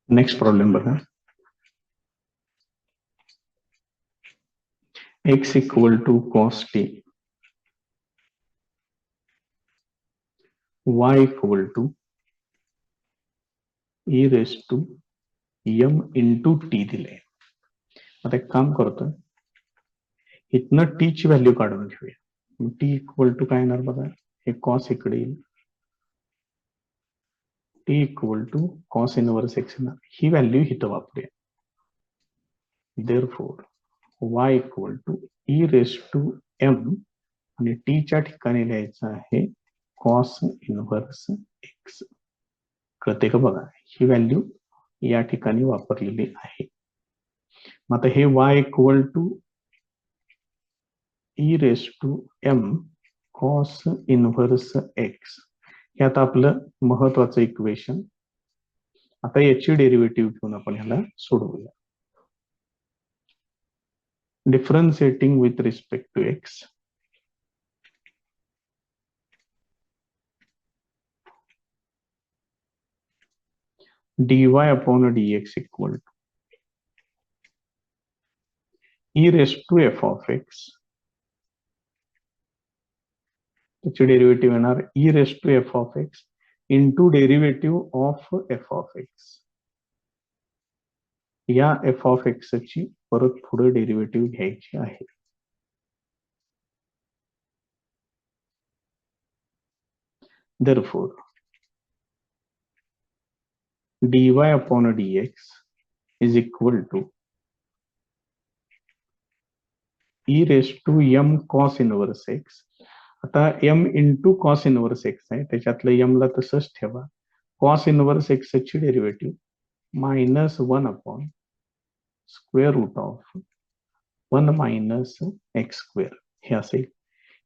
Next problem बघा. x equal to cos t, y equal to e raise to m into t दिले. आता एक काम करतोय, इथनं टी ची व्हॅल्यू काढून घेऊया. टी इक्वल टू काय येणार बघा, हे कॉस इकडे येईल, t equal to cos inverse x येणार. ही व्हॅल्यू इथं वापरूया. Therefore y equal to e raise to m आणि टी च्या ठिकाणी लिहायचं आहे कॉस इनवर्स एक्स. कळते का बघा, ही व्हॅल्यू या ठिकाणी वापरलेली आहे. मग आता हे y equal to e raise to m cos inverse x, हे आता आपलं महत्वाचं इक्वेशन. आता याची डेरिव्हेटिव्ह घेऊन आपण ह्याला सोडवूया. Differentiating with respect to x, dy upon dx equal to e raise to f of x, त्याची डेरिव्हेटिव्ह येणार e raise to f of x into derivative of f of x. या f of x ची परत पुढे derivative घ्यायची आहे. Therefore, dy upon dx is equal to e raised to m cos inverse x. आता m into cos inverse x आहे, त्याच्यातलं m ला तसंच ठेवा. कॉस इनवर्स एक्स ची derivative -1 upon square root of 1 minus x square हे असेल.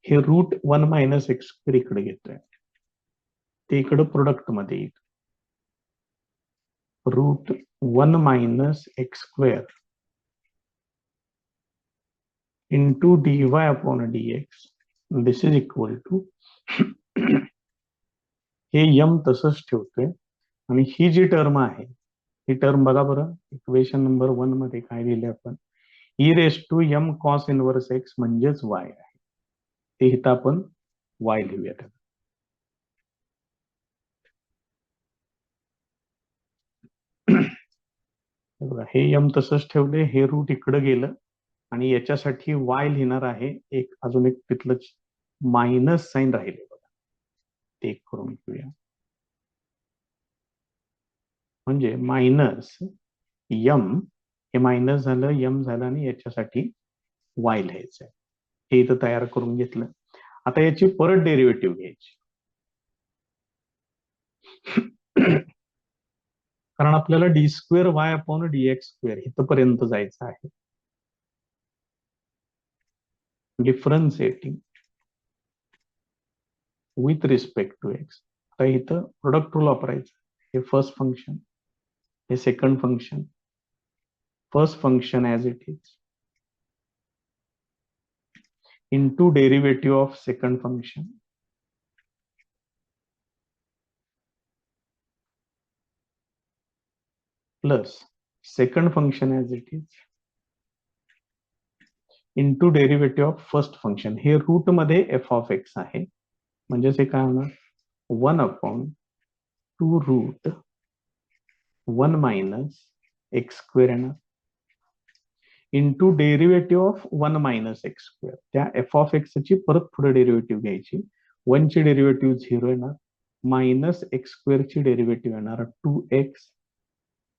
हे रूट 1 मायनस एक्स स्क्वेअर इकडे घेतोय, ते इकडे प्रोडक्ट मध्ये येईल. Root 1 minus x square into dy upon dx, this is equal to हे m तसंच ठेवतोय आणि ही जी टर्म आहे, ही टर्म बघा बरं, इक्वेशन नंबर 1 मध्ये काय लिहिले आपण, e raise to m cos inverse x म्हणजेच y आहे, ते इथं आपण y लिहूयात. हे m तसंच ठेवले, हे रूट इकडे गेलं आणि याच्यासाठी y लिहिणार आहे. एक अजून एक तिथलं मायनस साइन राहिले बघा, ते करून घेऊया. म्हणजे मायनस m, हे मायनस झालं, m झालं आणि याच्यासाठी y लिहायचंय. हे इथं तयार करून घेतलं. आता याची परत डेरिव्हेटिव्ह घ्यायची, कारण आपल्याला d square y upon dx square इथपर्यंत जायचं आहे. Differentiating with respect to x. आता इथं प्रोडक्ट रूल वापरायचं. हे फर्स्ट फंक्शन, हे second function. First function as it is into derivative of second function plus second function as it is into derivative of first function. हे root मध्ये f of x आहे, म्हणजेच हे काय होणार, 1 upon 2 root 1 minus x square येणार into derivative of 1 minus x square. त्या F of x ची परत पुढे डेरिव्हेटिव्ह घ्यायची. 1 ची डेरिव्हेटिव्ह 0 येणार, मायनस एक्स स्क्वेअर ची डेरिव्हेटिव्ह येणार 2x.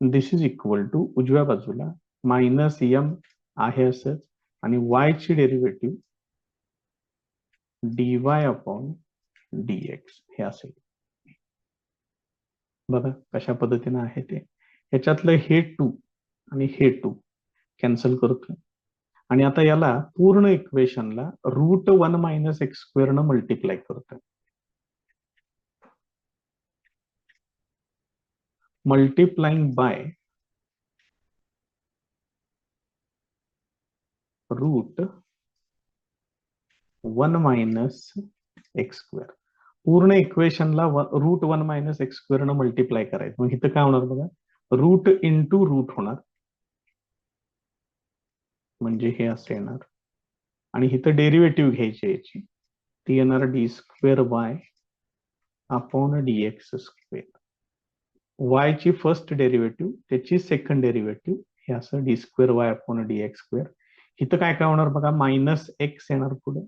This is equal to उजव्या बाजूला मायनस m आहे असंच, आणि y ची डेरिव्हेटिव्ह dy अपॉन dx हे असेल. बघा कशा पद्धतीने आहे ते. ह्याच्यातलं हे 2 आणि हे 2 कॅन्सल करतोय, आणि आता याला पूर्ण इक्वेशनला रूट 1 मायनस एक्स स्क्वेअर न मल्टिप्लाय करतोय. Multiplying by route 1 minus x square. पूर्ण इक्वेशनला रूट 1 मायनस एक्स स्क्वेअर न मल्टिप्लाय करायचं. मग इथं काय होणार बघा, रूट इंटू रूट होणार, म्हणजे हे असं येणार. आणि इथं डेरिव्हेटिव्ह घ्यायची याची, ती येणार D square y upon d x square. Y ची फर्स्ट डेरिव्हेटिव्ह, त्याची सेकंड डेरिव्हेटिव्ह, हे असं D square y upon d x square. इथं काय काय होणार बघा, मायनस एक्स येणार पुढे,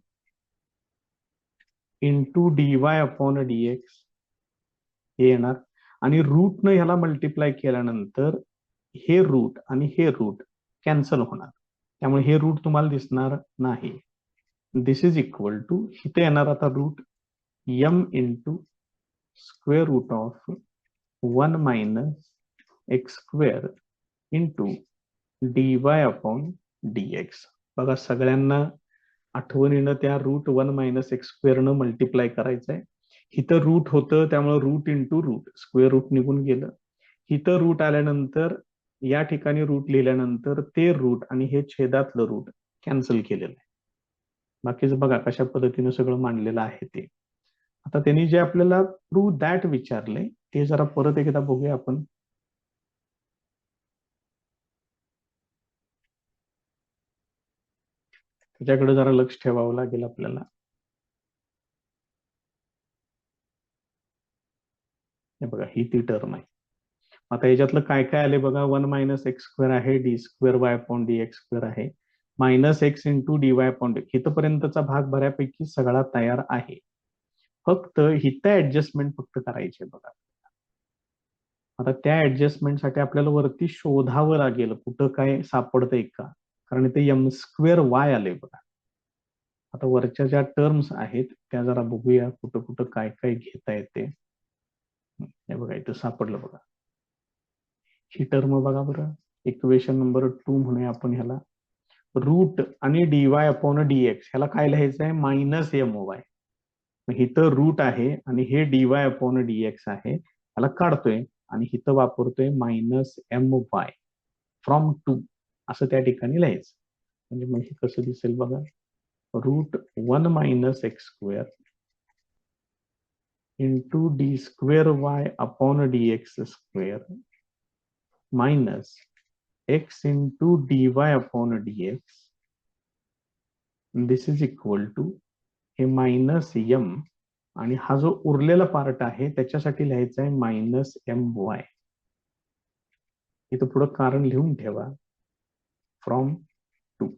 into d y upon d x हे येणार. आणि रूटनं ह्याला मल्टिप्लाय केल्यानंतर हे रूट आणि हे रूट कॅन्सल होणार, त्यामुळे हे रूट तुम्हाला दिसणार नाही. दिस इज इक्वल टू, इथे येणार आता root m into square root of 1 minus x square into d y upon d x. बघा सगळ्यांना आठवणीनं त्या रूट 1 मायनस एक्स स्क्वेअरनं मल्टिप्लाय करायचं आहे. इथं रूट होतं त्यामुळे root into root, square root निघून गेलं. इथं रूट आल्यानंतर या ठिकाणी रूट लिहिल्यानंतर ते रूट आणि हे छेदातलं रूट कॅन्सल केलेलं आहे. बाकीचं बघा कशा पद्धतीनं सगळं मांडलेलं आहे ते. आता त्यांनी जे आपल्याला प्रूव्ह दॅट विचारले ते जरा परत एकदा बघूया आपण. त्याच्याकडे जरा लक्ष ठेवावं लागेल आपल्याला. हे बघा ही ती टर्म आहे. आता याच्यातलं काय काय आले बघा, 1 मायनस एक्स स्क्वेअर आहे, d square y upon d x square आहे, minus x into d y upon d. इथपर्यंतचा भाग बऱ्यापैकी सगळा तयार आहे. फक्त इथं ऍडजस्टमेंट फक्त करायचे बघा. आता त्या ऍडजस्टमेंटसाठी आपल्याला वरती शोधावं लागेल कुठं काय सापडतंय का, कारण इथे एम स्क्वेअर वाय आले बघा. आता वरच्या ज्या टर्म्स आहेत त्या जरा बघूया कुठं कुठं काय काय घेता येते. हे बघा इथं सापडलं बघा, ही टर्म बघा बरं, इक्वेशन नंबर 2 म्हणूया आपण ह्याला. रूट आणि D y upon d x, ह्याला काय लिहायचं आहे, मायनस एम वाय. इथं रूट आहे आणि हे d y upon d x आहे, ह्याला काढतोय आणि इथं वापरतोय मायनस एम वाय फ्रॉम 2 असं त्या ठिकाणी लिहायचं. म्हणजे मग हे कसं दिसेल बघा, root 1 minus x square into d square y upon d x square minus x into d y upon d x. This is equal to हे मायनस एम आणि हा जो उरलेला पार्ट आहे त्याच्यासाठी लिहायचा आहे मायनस एम वाय. इथं पुढं कारण लिहून ठेवा, फ्रॉम 2.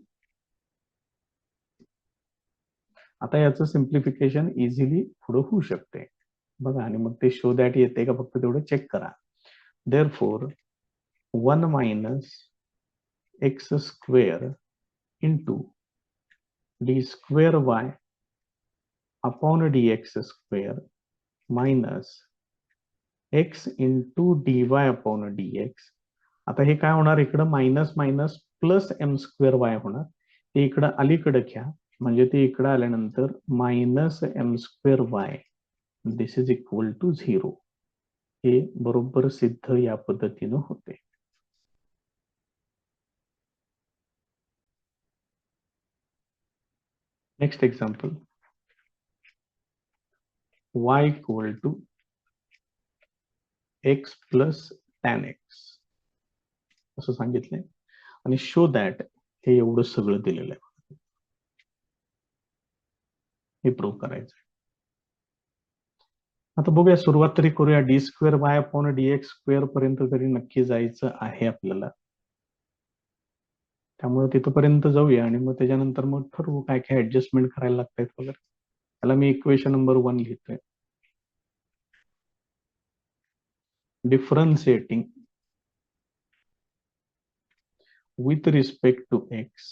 आता याचं सिम्प्लिफिकेशन इझिली पुढे होऊ शकते बघा, आणि मग ते शो दॅट येते का फक्त तेवढं चेक करा. Therefore 1 minus x square into d square y upon d x square minus x into d y upon d x. आता हे काय होणार, इकडं minus minus plus m square y होणार, ते इकडं अलीकडे घ्या, म्हणजे ते इकडं आल्यानंतर minus m square y this is equal to 0. हे बरोबर सिद्ध या पद्धतीनं होते. Next example, y equal to x plus tan x असं सांगितलंय आणि शो दॅट हे एवढं सगळं दिलेलं आहे. हे प्रूव्ह करायचं. आता बघूया, सुरुवात तरी करूया. D square y upon d x square पर्यंत तरी नक्की जायचं आहे आपल्याला, त्यामुळे तिथपर्यंत जाऊया आणि मग त्याच्यानंतर मग ठरवू काय काय ऍडजस्टमेंट करायला लागतात वगैरे. त्याला मी इक्वेशन नंबर 1 लिहितोय. Differentiating with respect to x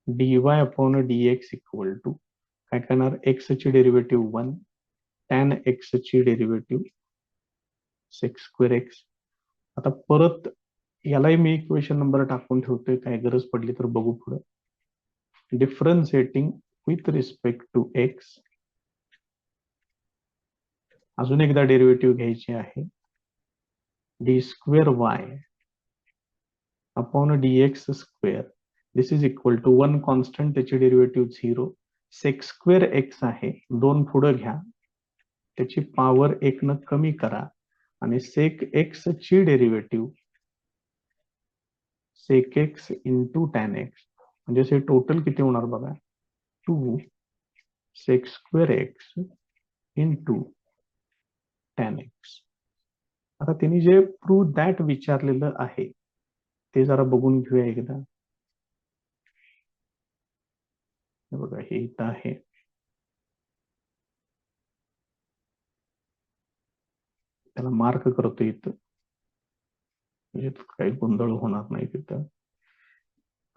dy upon dx equal to काय करणार, x ची डेरिव्हेटिव्ह 1, tan x ची डेरिव्हेटिव्ह सेक्स स्क्वेअर एक्स. आता परत यालाही मी इक्वेशन नंबर टाकून ठेवतोय, काय गरज पडली तर बघू पुढे. Differentiating with respect to x, अजून एकदा डेरिव्हेटिव्ह घ्यायची आहे, d square y upon d x square this is equal to 1 constant, त्याची डेरिव्हेटिव्ह 0, सेक्स स्क्वेअर एक्स आहे, 2 पुढे घ्या त्याची पॉवर 1 न कमी करा आणि सेक एक्स ची derivative sec x into tan x म्हणजे टोटल किती होणार बघा 2 sec square x into tan x. आता त्यांनी जे प्रूव्ह दॅट विचारलेलं आहे ते जरा बघून घेऊया एकदा. बघा हे इथं आहे. त्याला मार्क करतो इथं म्हणजे काही गोंधळ होणार नाही तिथं,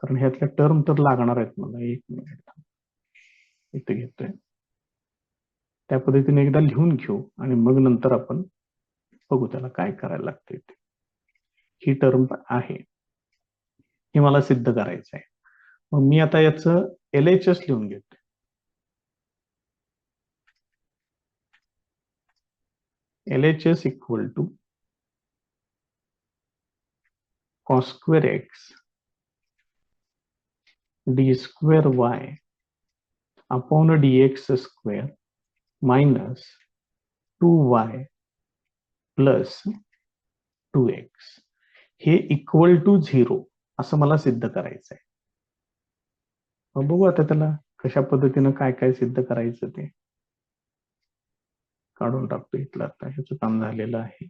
कारण ह्यातल्या टर्म तर लागणार आहेत मला. 1 मिनिट इथे घेतोय. त्या पद्धतीने एकदा लिहून घेऊ आणि मग नंतर आपण बघू त्याला काय करायला लागतंय ते. ही टर्म आहे, हे मला सिद्ध करायचं आहे. मग मी आता याचं LHS लिहून घेतो. LHS equal to cos square x d square y upon dx square minus 2y plus 2x हे इक्वल टू 0 असं मला सिद्ध करायचं आहे. मग बघू आता त्याला कशा पद्धतीनं काय काय सिद्ध करायचं ते काढून टाकतो इथलं. आता ह्याचं काम झालेलं आहे.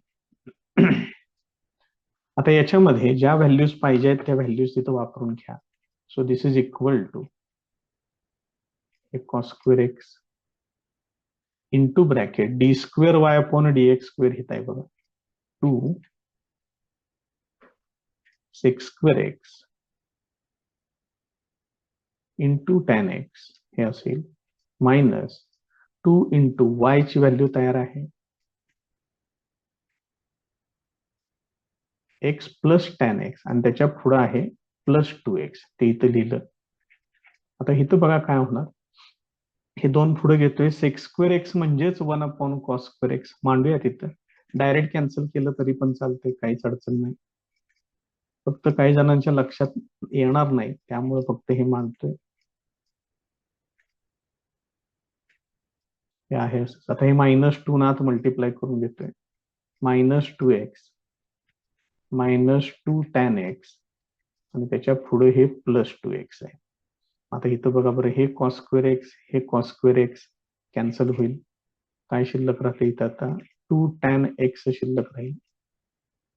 आता याच्यामध्ये ज्या व्हॅल्यूज पाहिजे आहेत त्या व्हॅल्यूज तिथं वापरून घ्या. So this is equal to cos square x into bracket d square y upon dx square हित आहे बघा 2 sec square x into tan x हे असेल मायनस 2 इंटू वाय ची व्हॅल्यू तयार आहे एक्स प्लस टॅन एक्स आणि त्याच्या पुढे आहे प्लस 2x ते इथं लिहिलं. आता इथं बघा काय होणार. हे दोन पुढे घेतोय सेक स्क्वेअर एक्स म्हणजेच 1 अपॉन कॉस स्क्वेअर एक्स मांडूया तिथं. डायरेक्ट कॅन्सल केलं तरी पण चालतंय, काहीच अडचण नाही. फक्त काही जणांच्या लक्षात येणार नाही त्यामुळे फक्त हे मांडतोय. हे आहे आता हे -2 नात मल्टिप्लाय करून घेतोय -2x -2 टॅन एक्स आणि त्याच्या पुढे हे प्लस 2x आहे. आता इथं बघा बरं हे कॉस स्क्वेअर एक्स हे कॉस स्क्वेअर एक्स कॅन्सल होईल. काय शिल्लक राहते इथं आता 2 टॅन एक्स शिल्लक राहील.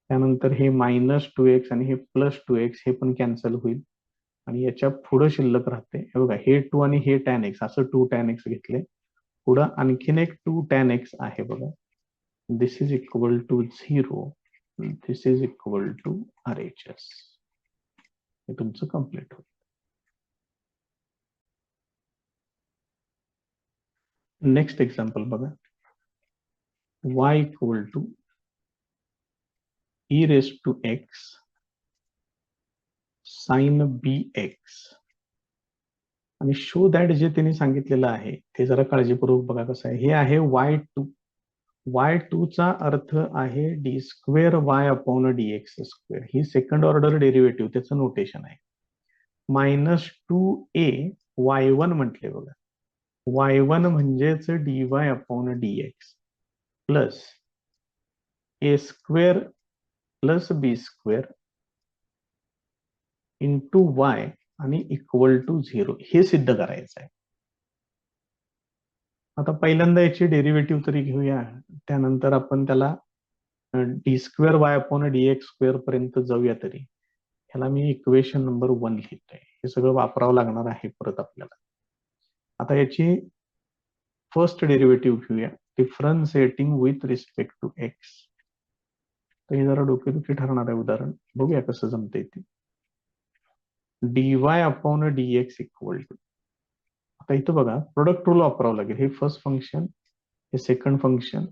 त्यानंतर हे -2x आणि हे प्लस 2x हे पण कॅन्सल होईल आणि याच्या पुढे शिल्लक राहते हे बघा हे 2 आणि हे टॅन एक्स असं 2 टॅन एक्स घेतले. पुढं आणखीन एक 2 टॅन एक्स आहे बघा. This is equal to 0. This is equal to RHS. हे तुमचं कम्प्लीट होईल. नेक्स्ट एक्झाम्पल बघा. y equal to e raise to x sine bx आणि शो दॅट जे त्यांनी सांगितलेलं आहे ते जरा काळजीपूर्वक बघा कसं आहे. हे आहे y2 चा अर्थ आहे d square y upon dx square. ही सेकंड ऑर्डर डेरिव्हेटिव्ह त्याचं नोटेशन आहे. -2a y1 म्हटले बघा. y1 म्हणजेच dy upon dx plus a square plus b square into y आणि इक्वल टू 0 हे सिद्ध करायचं आहे. आता पहिल्यांदा याची डेरिव्हेटिव्ह तरी घेऊया, त्यानंतर आपण त्याला d square y upon dx square पर्यंत जाऊया. तरी ह्याला मी इक्वेशन नंबर 1 लिहितोय. हे सगळं वापरावं लागणार आहे परत आपल्याला. आता याची फर्स्ट डेरिव्हेटिव्ह घेऊया differentiating with respect to x. तर हे जरा डोकेदुखी ठरणार आहे उदाहरण, बघूया कसं जमतंय ते. dy upon dx equal to, आता इथं बघा प्रोडक्ट रूल वापरावं लागेल. हे फर्स्ट फंक्शन हे second function,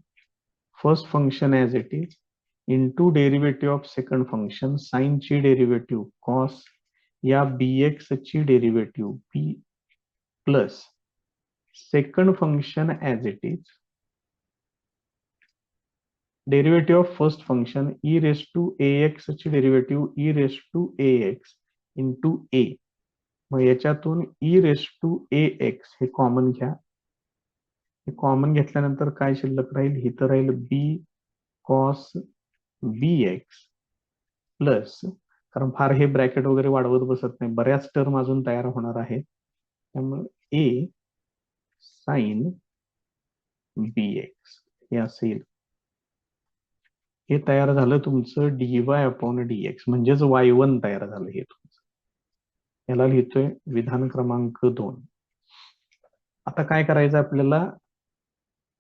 first function as it is into derivative of second function sine ची डेरिव्हेटिव्ह कॉस या bx ची derivative b plus second function as it is derivative of first function e raise to ax ची derivative e raise to ax into a. मग याच्यातून e raise to ax हे common घ्या. Common घेतल्यानंतर काय शिल्लक राहील, इथं राहील बी कॉस बी एक्स प्लस, कारण फार हे ब्रॅकेट वगैरे वाढवत बसत नाही, बऱ्याच टर्म अजून तयार होणार आहेत, त्यामुळे ए साइन बी एक्स हे असेल. हे तयार झालं तुमचं dy अपॉन dx, म्हणजेच y1 तयार झालं हे तुमचं. याला लिहितोय विधान क्रमांक 2. आता काय करायचं आपल्याला,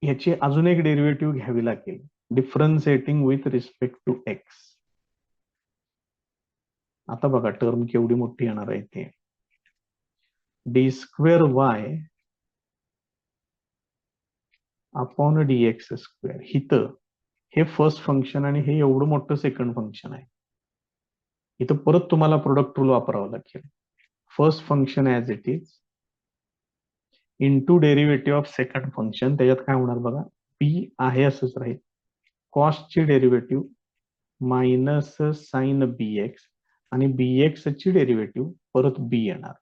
याची अजून एक डेरिव्हेटिव्ह घ्यावी लागेल, differentiating with respect to x. आता बघा टर्म केवढी मोठी येणार आहे ते, d square y upon dx square. इथं हे फर्स्ट फंक्शन आणि हे एवढं मोठं सेकंड फंक्शन आहे. इथं परत तुम्हाला प्रोडक्ट रूल वापरावं लागेल. First function as it is into derivative of second function. त्याच्यात काय होणार बघा, पी आहे असंच राहील, कॉसची derivative minus sine b x आणि बी एक्स ची डेरिव्हेटिव्ह परत बी येणार,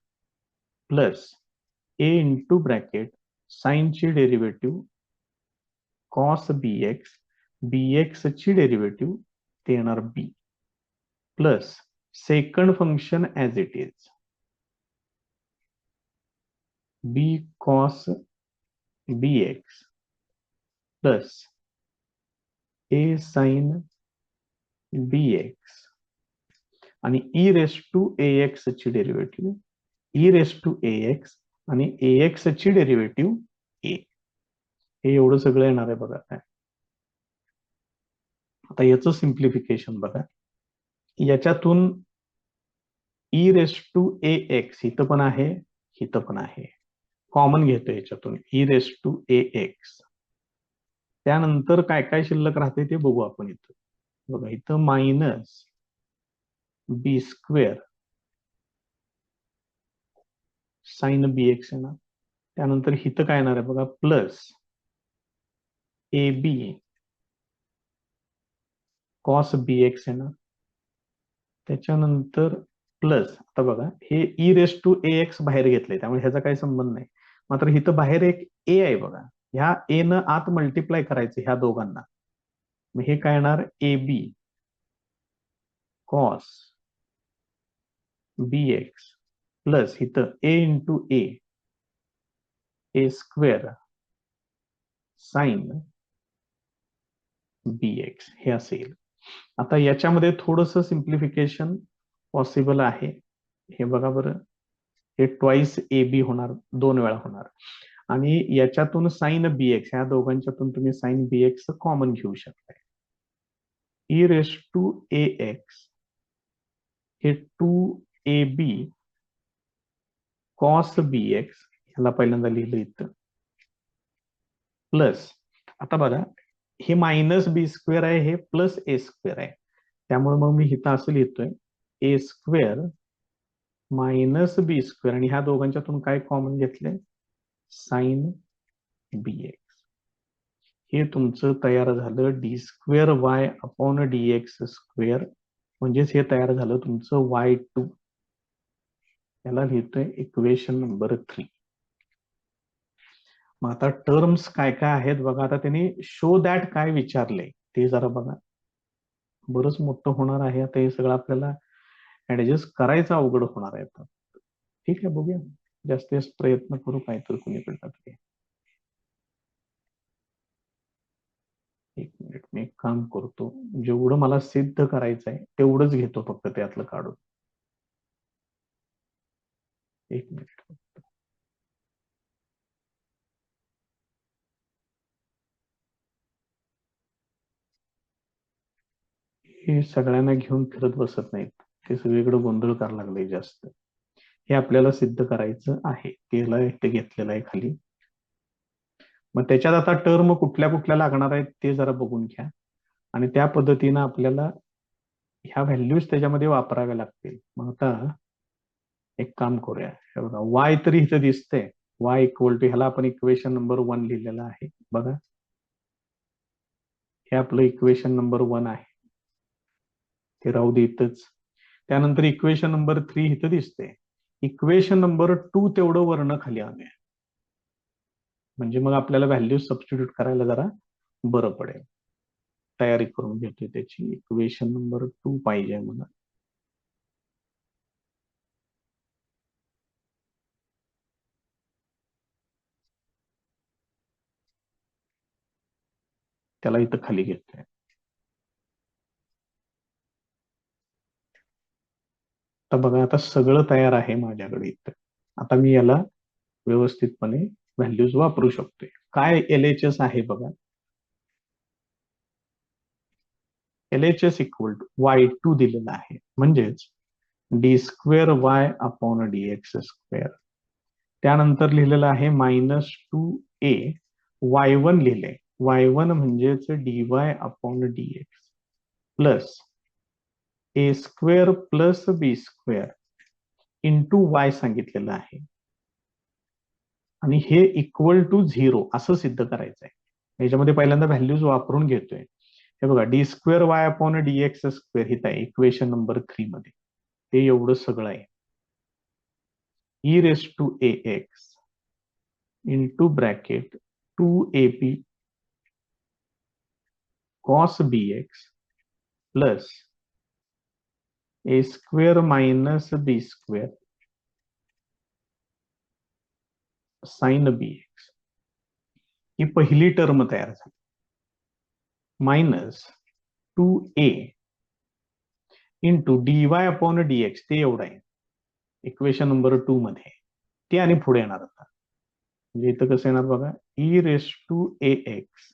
प्लस ए इंटू ब्रॅकेट साइनची डेरिव्हेटिव्ह कॉस बी एक्स ची डेरिव्हेटिव्ह ते येणार b, plus second function as it is b cos b x plus a sine b x आणि e raise to a x ची derivative e raise to a x आणि a x ची derivative ए. हे एवढं सगळं येणार आहे बघा काय. आता याचं सिम्प्लिफिकेशन बघा, याच्यातून e raise to a x इथं पण आहे, इथं पण आहे, कॉमन घेतो याच्यातून e raise to a x. त्यानंतर काय काय शिल्लक राहते ते बघू आपण. इथं बघा, इथं minus b square sine b x येणार. त्यानंतर इथं काय येणार आहे बघा, plus a b cos b x येणार. त्याच्यानंतर प्लस, आता बघा हे e raise to a x बाहेर घेतलंय त्यामुळे ह्याचा काही संबंध नाही, मात्र इथं बाहेर एक ए आहे बघा, ह्या ए न आत मल्टिप्लाय करायचं ह्या दोघांना. मग हे काय येणार, a b cos b x plus इथं a into a square sine b x हे असेल. आता याच्यामध्ये थोडंसं सिम्प्लिफिकेशन पॉसिबल आहे. हे बघा बरं, हे ट्वाइस ए बी होणार, 2 वेळा होणार, आणि याच्यातून साइन बी एक्स, ह्या दोघांच्यातून तुम्ही साइन बी एक्स कॉमन घेऊ शकताय. E raise to a x हे 2ab कॉस बी एक्स, ह्याला पहिल्यांदा लिहिलं इथं, प्लस आता बघा हे मायनस बी स्क्वेअर आहे, हे प्लस ए स्क्वेअर आहे, त्यामुळे मग मी इथं असं लिहितोय ए स्क्वेअर मायनस बी स्क्वेअर आणि ह्या दोघांच्यातून काय कॉमन घेतलंय, साइन बी एक्स. हे तुमचं तयार झालं D square y upon d x square, म्हणजेच हे तयार झालं तुमचं y2. याला लिहितोय इक्वेशन नंबर 3. मग आता टर्म्स काय काय आहेत बघा. आता त्यांनी शो दॅट काय विचारले ते जरा बघा, बरंच मोठं होणार आहे. आता हे सगळं आपल्याला ऍडजस्ट करायचं अवघड होणार आहे. आता ठीक आहे, बघूया, जास्त जास्त प्रयत्न करू काय तर कुणीकडनं तरी. एक मिनिट, मी एक काम करतो, जेवढं मला सिद्ध करायचं आहे तेवढंच घेतो फक्त त्यातलं काढून. एक मिनिट. हे सगळ्यांना घेऊन फिरत बसत नाहीत, ते सगळीकडे गोंधळ करायला लागले जास्त. हे आपल्याला सिद्ध करायचं आहे, त्याला इथे घेतलेलं आहे खाली. मग त्याच्यात आता टर्म कुठल्या कुठल्या लागणार आहेत ते जरा बघून घ्या, आणि त्या पद्धतीनं आपल्याला ह्या व्हॅल्यूज त्याच्यामध्ये वापराव्या लागतील. मग आता एक काम करूया, हे बघा वाय तरी इथं दिसतंय, वाय इक्वल टू, ह्याला आपण इक्वेशन नंबर 1 लिहिलेलं आहे बघा, हे आपलं इक्वेशन नंबर 1 आहे, ते राहू दे इथंच. त्यानंतर इक्वेशन नंबर 3 इथं दिसते, इक्वेशन नंबर 2 तेवढं वर्ण खाली आणूया. म्हणजे मग आपल्याला व्हॅल्यू सबस्टिट्यूट करायला जरा बरं पडेल. तयारी करून घेतोय त्याची. इक्वेशन नंबर 2 पाहिजे मला. त्याला इथं खाली घेतोय. आता बघा, आता सगळं तयार आहे माझ्याकडे इथं. आता मी याला व्यवस्थितपणे व्हॅल्यूज वापरू शकतोय. काय LHS आहे बघा. LHS इक्वल टू y2 दिलेला आहे, म्हणजेच d²y/dx². त्यानंतर लिहिलेलं आहे -2a. y1 लिहिले. y1 म्हणजेच dy/dx plus a² + b² into y सांगितलेलं आहे. आणि हे इक्वल टू 0 असं सिद्ध करायचं आहे. याच्यामध्ये पहिल्यांदा व्हॅल्यूज वापरून घेतोय. हे बघा, d²y/dx² हित आहे इक्वेशन नंबर 3 मध्ये. हे एवढं सगळं आहे. e⁻ax into bracket 2ab cos bx plus a² - b² sin bx. ही पहिली टर्म तयार झाली. -2a इंटू dy/dx, ते एवढं आहे इक्वेशन नंबर 2 मध्ये. ते आणि पुढे येणार आता. म्हणजे इथं कसं येणार बघा, e⁻ax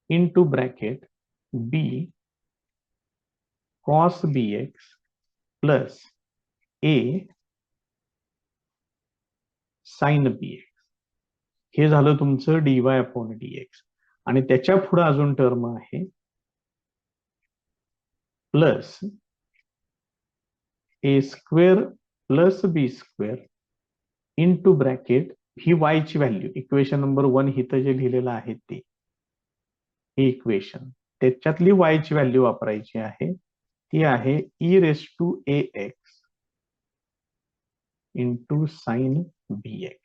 into bracket b cos bx plus a sin bx. हे झालं तुमचं dy/dx. आणि त्याच्या पुढे अजून टर्म आहे plus a² + b² into bracket ही y ची व्हॅल्यू इक्वेशन नंबर 1 इथं जे लिहिलेलं आहे ते, हे इक्वेशन, त्याच्यातली y ची व्हॅल्यू वापरायची आहे. ती आहे e⁻ax इंटू sin bx.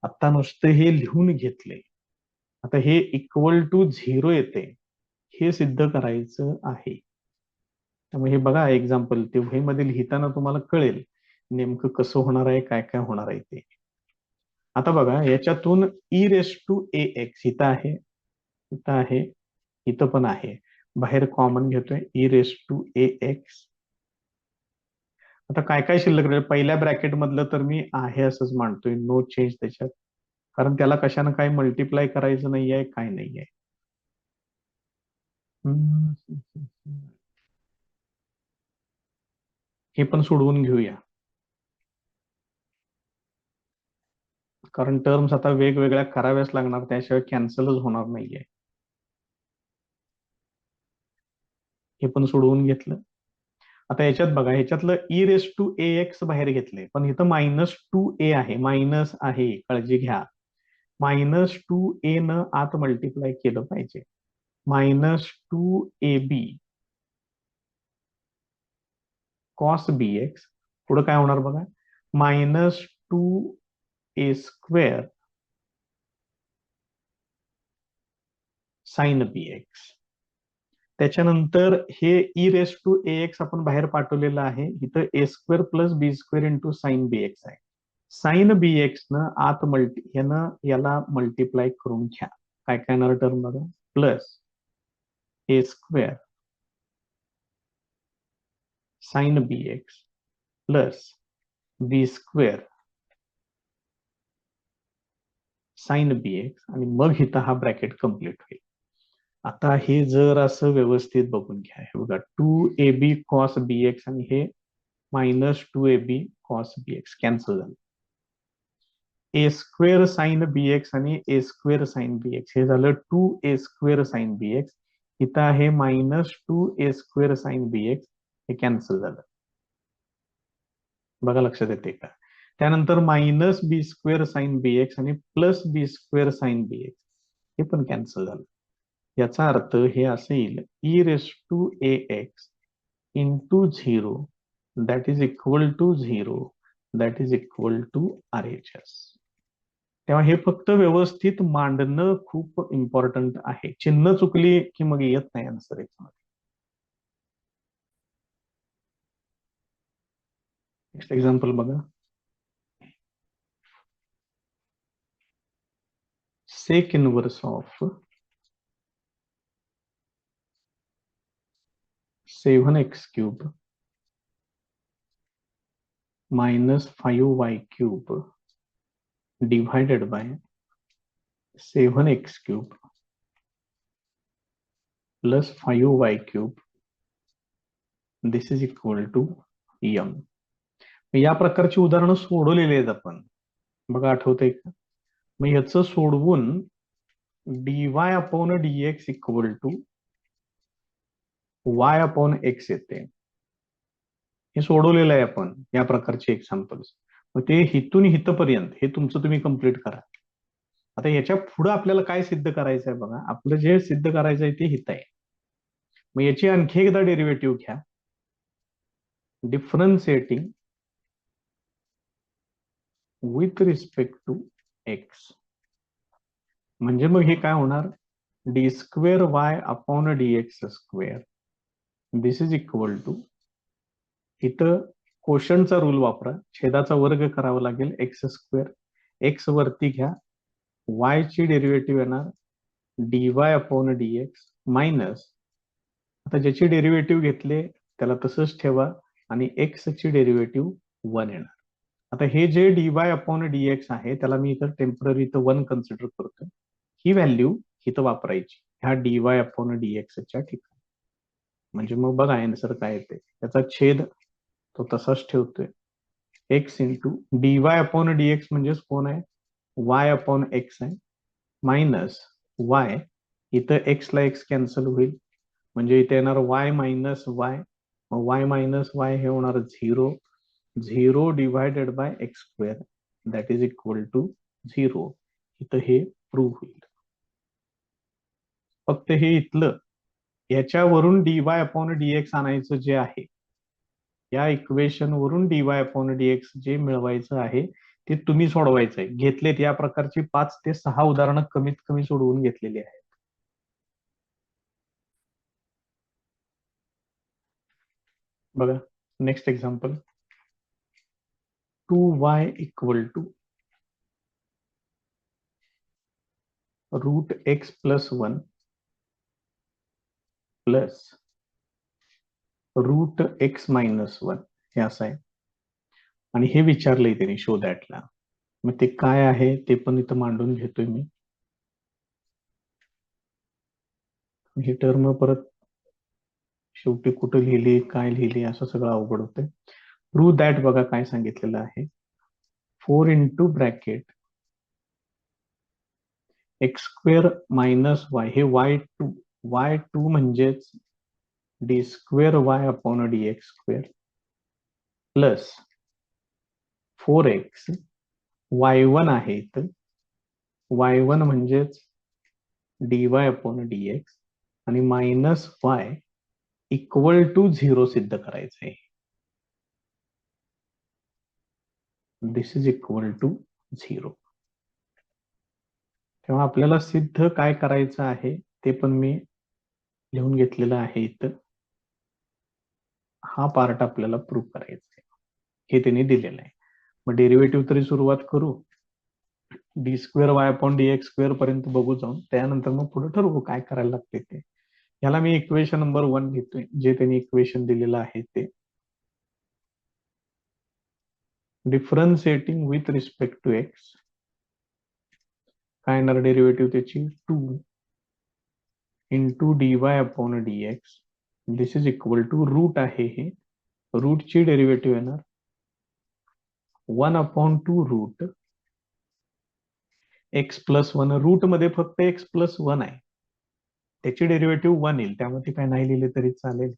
आता नुसतं हे लिहून घेतले. आता हे इक्वल टू 0 येते, हे सिद्ध करायचं आहे. त्यामुळे हे बघा एक्झाम्पल, ते वहीमध्ये लिहिताना तुम्हाला कळेल नेमकं कसं होणार आहे, काय काय होणार आहे ते. आता बघा, याच्यातून e⁻ax इथं आहे, इथं आहे, इथं पण आहे. बाहेर कॉमन घेतोय e⁻ax. आता काय काय शिल्लक राहील. पहिल्या ब्रॅकेट मधलं तर मी आहे असंच मानतोय, नो चेंज त्याच्यात, कारण त्याला कशानं काय मल्टिप्लाय करायचं नाहीये, काय नाहीये. हे पण सोडवून घेऊया, कारण टर्म्स आता वेगवेगळ्या कराव्याच लागणार, त्याशिवाय कॅन्सलच होणार नाहीये. हे पण सोडवून घेतलं. आता याच्यात बघा, ह्याच्यातलं e⁻ax बाहेर घेतले, पण इथं -2a आहे, मायनस आहे, काळजी घ्या. -2a न आत मल्टिप्लाय केलं पाहिजे. -2ab cos bx, पुढे काय होणार बघा, -2a² sin bx. त्याच्यानंतर हे e⁻ax आपण बाहेर पाठवलेलं आहे. इथं a² + b² into sin bx आहे. sin bx न आत याला मल्टिप्लाय करून घ्या. काय काय येणार टर्म बघा, plus a² sin bx plus b² sin bx, आणि मग इथं हा ब्रॅकेट कम्प्लीट होईल. आता हे जर असं व्यवस्थित बघून घ्या, हे बघा 2ab cos bx आणि हे -2ab cos bx कॅन्सल झालं. a² sin bx आणि a² sin bx, हे झालं 2a² sin bx. इथं आहे -2a² sin bx, हे कॅन्सल झालं. बघा लक्षात येते का. त्यानंतर -b² sin bx आणि +b² sin bx, हे पण कॅन्सल झालं. याचा अर्थ हे असं येईल, e⁻ax into 0 that is equal to 0 that is equal to RHS. तेव्हा हे फक्त व्यवस्थित मांडणं खूप इम्पॉर्टंट आहे. चिन्ह चुकली की मग येत नाही आन्सर याच्यामध्ये. नेक्स्ट एक्झाम्पल बघा. Sec inverse of 7x³ minus 5y³ divided by 7x³ plus 5y³ this is equal to m. या प्रकारची उदाहरणं सोडवलेली आहेत आपण, बघा आठवतंय का? मग याचं सोडवून dy upon dx equal to y अपॉन x येते. हे सोडवलेलं आहे आपण या प्रकारचे एक्झाम्पल्स. मग ते हितून हितपर्यंत हे तुमचं तुम्ही कंप्लीट करा. आता याच्या पुढे आपल्याला काय सिद्ध करायचं आहे बघा. आपलं जे सिद्ध करायचं आहे ते हित आहे. मग याची आणखी एकदा डेरिव्हेटिव्ह घ्या. Differentiating with respect to x. म्हणजे मग हे काय होणार, d square y upon d x square this is equal to, इथं कोशंटचा रूल वापरा, छेदाचा वर्ग करावा लागेल एक्स स्क्वेअर. एक्स वरती घ्या, वाय ची डेरिव्हेटिव्ह येणार D y upon d x minus, आता ज्याची डेरिव्हेटिव्ह घेतले त्याला तसंच ठेवा आणि एक्स ची डेरिव्हेटिव्ह 1 येणार. आता हे जे D y upon d x आहे त्याला मी इथं टेम्पररी इथं 1 कन्सिडर करतो. ही व्हॅल्यू इथं वापरायची ह्या डी वाय अपॉन डी एक्सच्या ठिकाणी. म्हणजे मग बघा आन्सर काय येते. त्याचा छेद तो तसाच ठेवतोय, x into d y upon d x म्हणजेच कोण आहे, वाय अपॉन एक्स आहे, मायनस वाय, इथं एक्स ला एक्स कॅन्सल होईल म्हणजे इथे येणार y minus y, y minus y हे होणार 0, 0 divided by x square that is equal to 0. इथं हे प्रूव्ह होईल. फक्त हे इथलं याच्यावरून d y upon d x आणायचं जे आहे, या इक्वेशन वरून d y upon d x जे मिळवायचं आहे ते तुम्ही सोडवायचं आहे. घेतलेत या प्रकारची 5 ते 6 उदाहरणं कमीत कमी सोडवून घेतलेली आहेत. बघा next example. 2y equal to root x plus 1 plus root x minus 1 हे असं आहे. आणि हे विचारलंय त्यांनी शो दॅटला. मग ते काय आहे ते पण इथं मांडून घेतोय मी. ही टर्म परत शेवटी कुठं लिहिली काय लिहिली असं सगळं अवघड होतंय. प्रूव्ह दॅट बघा काय सांगितलेलं आहे. 4 into bracket x square minus y, हे y2 म्हणजेच d square y upon d x square plus 4x y1 आहे इथं, y1 म्हणजेच D y upon d x आणि मायनस वाय इक्वल टू 0 सिद्ध करायचं आहे. This is equal to 0. तेव्हा आपल्याला सिद्ध काय करायचं आहे ते पण मी लिहून घेतलेलं आहे इथं. हा पार्ट आपल्याला प्रूव्ह करायचा आहे, हे त्यांनी दिलेलं आहे. मग डेरिव्हेटिव्ह तरी सुरुवात करू, D square y upon d x square पर्यंत बघू जाऊन, त्यानंतर मग पुढे ठरवू काय करायला लागते ते. याला मी इक्वेशन नंबर 1 घेतोय, जे त्यांनी इक्वेशन दिलेलं आहे ते. Differentiating with respect to x, काय येणार डेरिव्हेटिव्ह त्याची 2 into d y upon d x this is equal to root आहे, हे रूटची डेरिव्हेटिव्ह येणार 1 upon 2 root x plus 1. Root मध्ये फक्त एक्स प्लस 1 आहे, त्याची डेरिव्हेटिव्ह 1 येईल, त्यामध्ये काय नाही लिहिले तरी चालेल.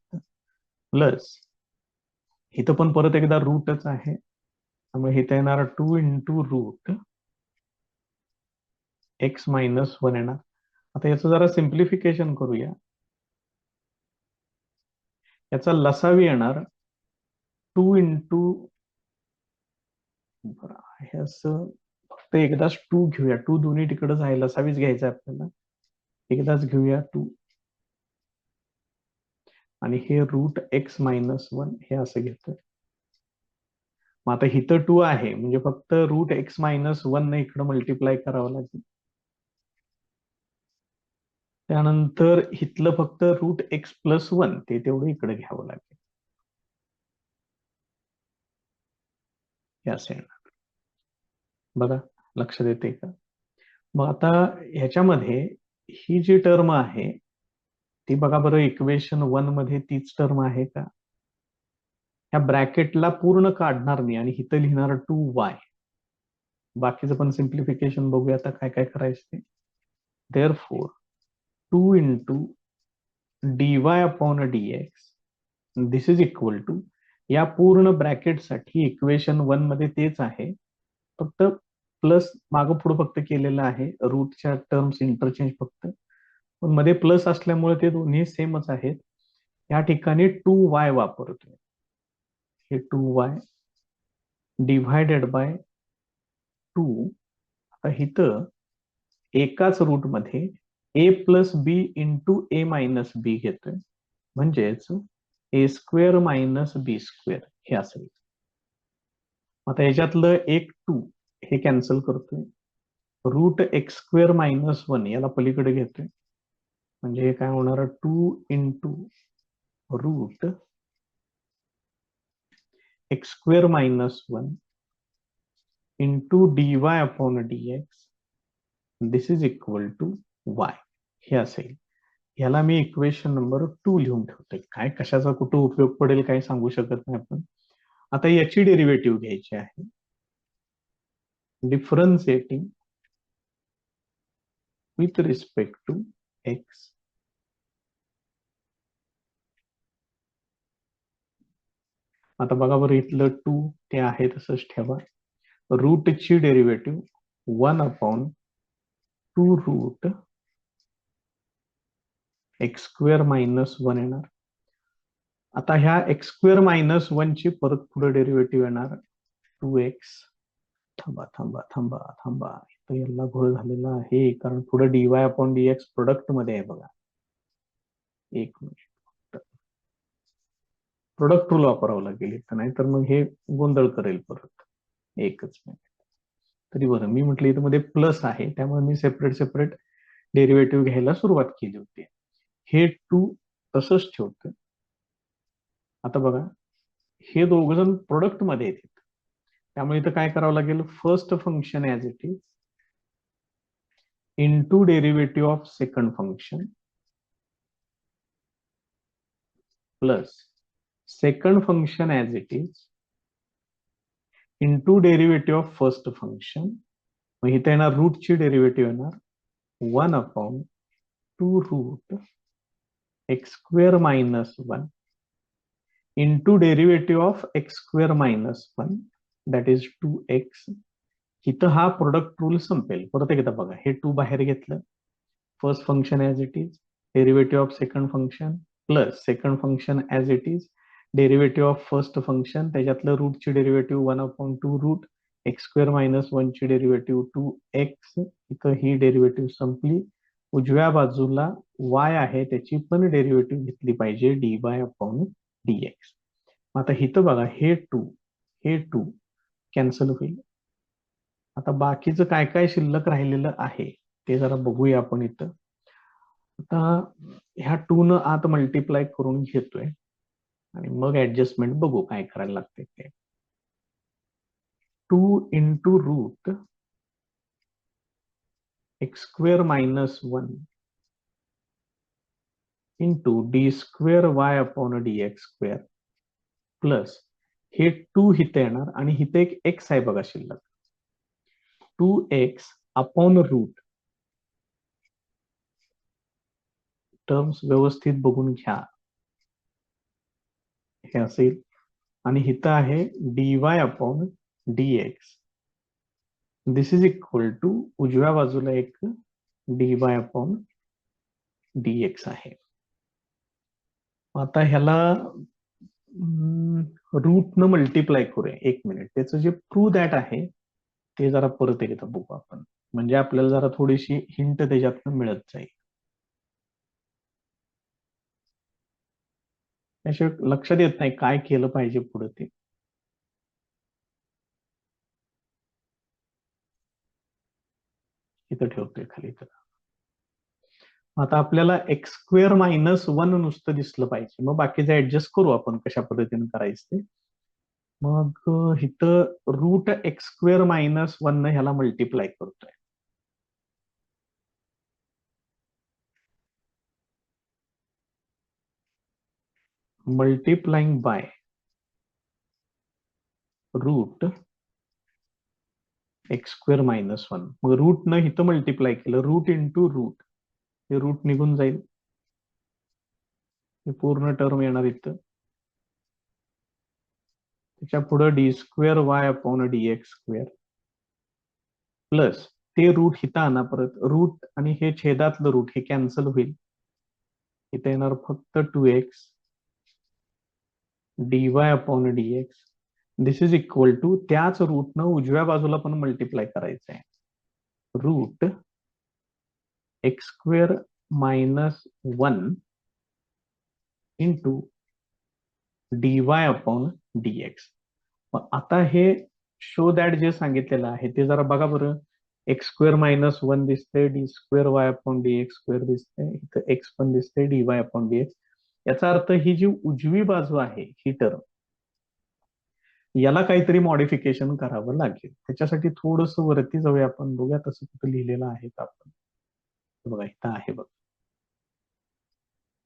प्लस इथं पण परत एकदा रूटच आहे, त्यामुळे इथं येणार 2 इंटू रूट एक्स मायनस 1 येणार. आता याचं जरा सिम्प्लिफिकेशन करूया. याचा लसावी येणार 2 इंटू, हे असं फक्त एकदाच 2 घेऊया. 2 दोन्ही तिकडे जायला असावीच घ्यायचं आपल्याला. एकदाच घेऊया 2 आणि हे रूट एक्स मायनस 1 हे असं घेतोय. मग आता इथं 2 आहे म्हणजे फक्त रूट एक्स मायनस 1 ने इकडे मल्टिप्लाय करावं लागेल. त्यानंतर इथलं फक्त रूट एक्स प्लस 1 ते तेवढं इकडे घ्यावं लागेल. हे असं येणार. बघा लक्षात येते का? मग आता ह्याच्यामध्ये ही जी टर्म आहे ती बघा बरं, इक्वेशन 1 मध्ये तीच टर्म आहे का? ह्या ब्रॅकेटला पूर्ण काढणार मी आणि इथं लिहिणार 2y. बाकीचं पण सिम्प्लिफिकेशन बघूया आता काय काय करायचं ते. Therefore 2 into dy upon dx this is equal to, या पूर्ण ब्रॅकेटसाठी इक्वेशन 1 मध्ये तेच आहे, फक्त प्लस मागं पुढं फक्त केलेलं आहे, रूटच्या टर्म्स इंटरचेंज फक्त, पण मध्ये प्लस असल्यामुळे ते दोन्ही सेमच आहेत. या ठिकाणी 2y वापरतोय. हे 2y डिव्हायडेड बाय 2. आता इथं एकाच रूट मध्ये a plus b into a minus b घेतोय, म्हणजेच a square minus b square हे असेल. आता याच्यातलं एक 2 हे कॅन्सल करतोय. रूट एक्स स्क्वेअर मायनस 1 याला पलीकडे घेतोय, म्हणजे हे काय होणार 2 into root x square minus 1 into dy upon dx this is equal to y हे असेल. ह्याला मी इक्वेशन नंबर 2 लिहून ठेवतोय. काय कशाचा कुठं उपयोग पडेल काय सांगू शकत नाही आपण. आता याची डेरिव्हेटिव्ह घ्यायची आहे. Differentiating with respect to x. आता बघा बरं, इथलं 2 ते आहे तसंच ठेवा. रूटची derivative 1 upon 2 root x square minus 1 येणार. आता ह्या एक्स स्क्वेअर मायनस 1 ची परत पुढे डेरिव्हेटिव्ह येणार 2x. थांबा थांबा थांबा थांबा, इथं याला घोळ झालेला आहे, कारण पुढे dy अपॉन dx प्रोडक्ट मध्ये आहे बघा. एक मिनिट, प्रोडक्ट रूल वापरावं लागेल इथं, नाही तर मग हे गोंधळ करेल परत. एकच मिनिट. तरी बरं, मी म्हटलं इथं मध्ये प्लस आहे त्यामुळे मी सेपरेट सेपरेट डेरिव्हेटिव्ह घ्यायला सुरुवात केली होती. हे 2 तसंच ठेवतं. आता बघा, हे दोघ जण प्रोडक्ट मध्ये येतात, त्यामुळे इथं काय करावं लागेल, first function as it is into derivative of second function plus second function as it is into derivative of first function. मग इथे येणार रूटची डेरिव्हेटिव्ह येणार 1 upon 2 root x square minus 1 into derivative of x square minus 1 that is 2x. इथं हा product rule संपेल. परत एकदा बघा, हे 2 बाहेर घेतलं, first function as it is, derivative of second function plus second function as it is, derivative of first function, त्याच्यातलं रूटची derivative 1 upon 2 root x square minus 1 ची डेरिव्हेटिव्ह 2x. इथं ही डेरिव्हेटिव्ह संपली. उजव्या बाजूला y आहे त्याची पण डेरिव्हेटिव्ह घेतली पाहिजे dy अपॉन dx. आता इथं बघा, हे 2 कॅन्सल होईल. आता बाकीचं काय काय शिल्लक राहिलेलं आहे ते जरा बघूया आपण इथं. आता ह्या 2 न आत मल्टिप्लाय करून घेतोय आणि मग ऍडजस्टमेंट बघू काय करायला लागते ते. 2 into root x square minus 1 into d square y upon d x square plus हे 2 इथे येणार आणि इथे एक एक्स आहे बघा शिल्लक, 2x अपॉन रूट. टर्म्स व्यवस्थित बघून घ्या, हे असेल. आणि इथं आहे dy upon dx this is equal to, उजव्या बाजूला एक dy अपॉन dx आहे. आता ह्याला रूट न मल्टिप्लाय करूया. एक मिनिट, त्याचं जे प्रूव्ह दॅट आहे ते जरा परत एकदा बघू आपण, म्हणजे आपल्याला जरा थोडीशी हिंट त्याच्यातनं मिळत जाईल. त्याशिवाय लक्षात येत नाही काय केलं पाहिजे पुढे ते. इथं ठेवतोय खाली. तर आता आपल्याला एक्स स्क्वेअर मायनस वन नुसतं दिसलं पाहिजे, मग बाकीचं ऍडजस्ट करू आपण कशा पद्धतीने करायचं ते. मग इथं root x square minus one ह्याला मल्टिप्लाय करतोय. Multiplying by root x square minus one. मग रूट न इथं मल्टिप्लाय केलं, रूट इंटू रूट, हे रूट निघून जाईल, हे पूर्ण टर्म येणार इथं. त्याच्या पुढे d square y upon d x square plus ते रूट इथं आणा परत, रूट आणि हे छेदातलं रूट हे कॅन्सल होईल, इथे येणार फक्त 2x dy upon dx. This is equal to त्याच रूटनं उजव्या बाजूला पण मल्टिप्लाय करायचं आहे, root x square minus one into dy upon dx. मग आता हे शो दॅट जे सांगितलेलं आहे ते जरा बघा बरं. एक्स स्क्वेअर मायनस वन दिसते, D square y upon d x square दिसते, इथं एक्स पण दिसते, D y upon d x. याचा अर्थ ही जी उजवी बाजू आहे ही टर्म, याला काहीतरी मॉडिफिकेशन करावं लागेल. त्याच्यासाठी थोडस वरती जाऊया आपण, बघूया तसं कुठं लिहिलेलं आहे का आपण. बघा इथं आहे बघ,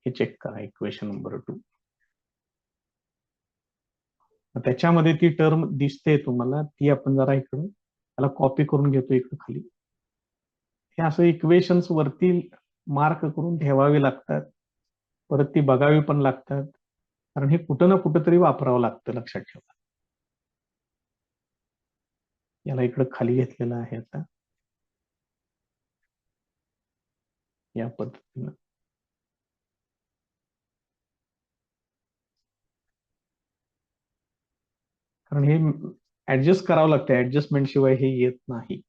हे चेक करा, इक्वेशन नंबर 2. त्याच्यामध्ये ती टर्म दिसते तुम्हाला, ती आपण जरा इकडं त्याला कॉपी करून घेतो इकडं खाली. हे असं इक्वेशन्स वरती मार्क करून ठेवावी लागतात, परत ती बघावी पण लागतात, कारण हे कुठं ना कुठं तरी वापरावं लागतं, लक्षात ठेवा. याला इकडं खाली घेतलेलं आहे आता या पद्धतीनं. कारण हे ऍडजस्ट करावं लागतं, ऍडजस्टमेंट शिवाय हे येत नाही.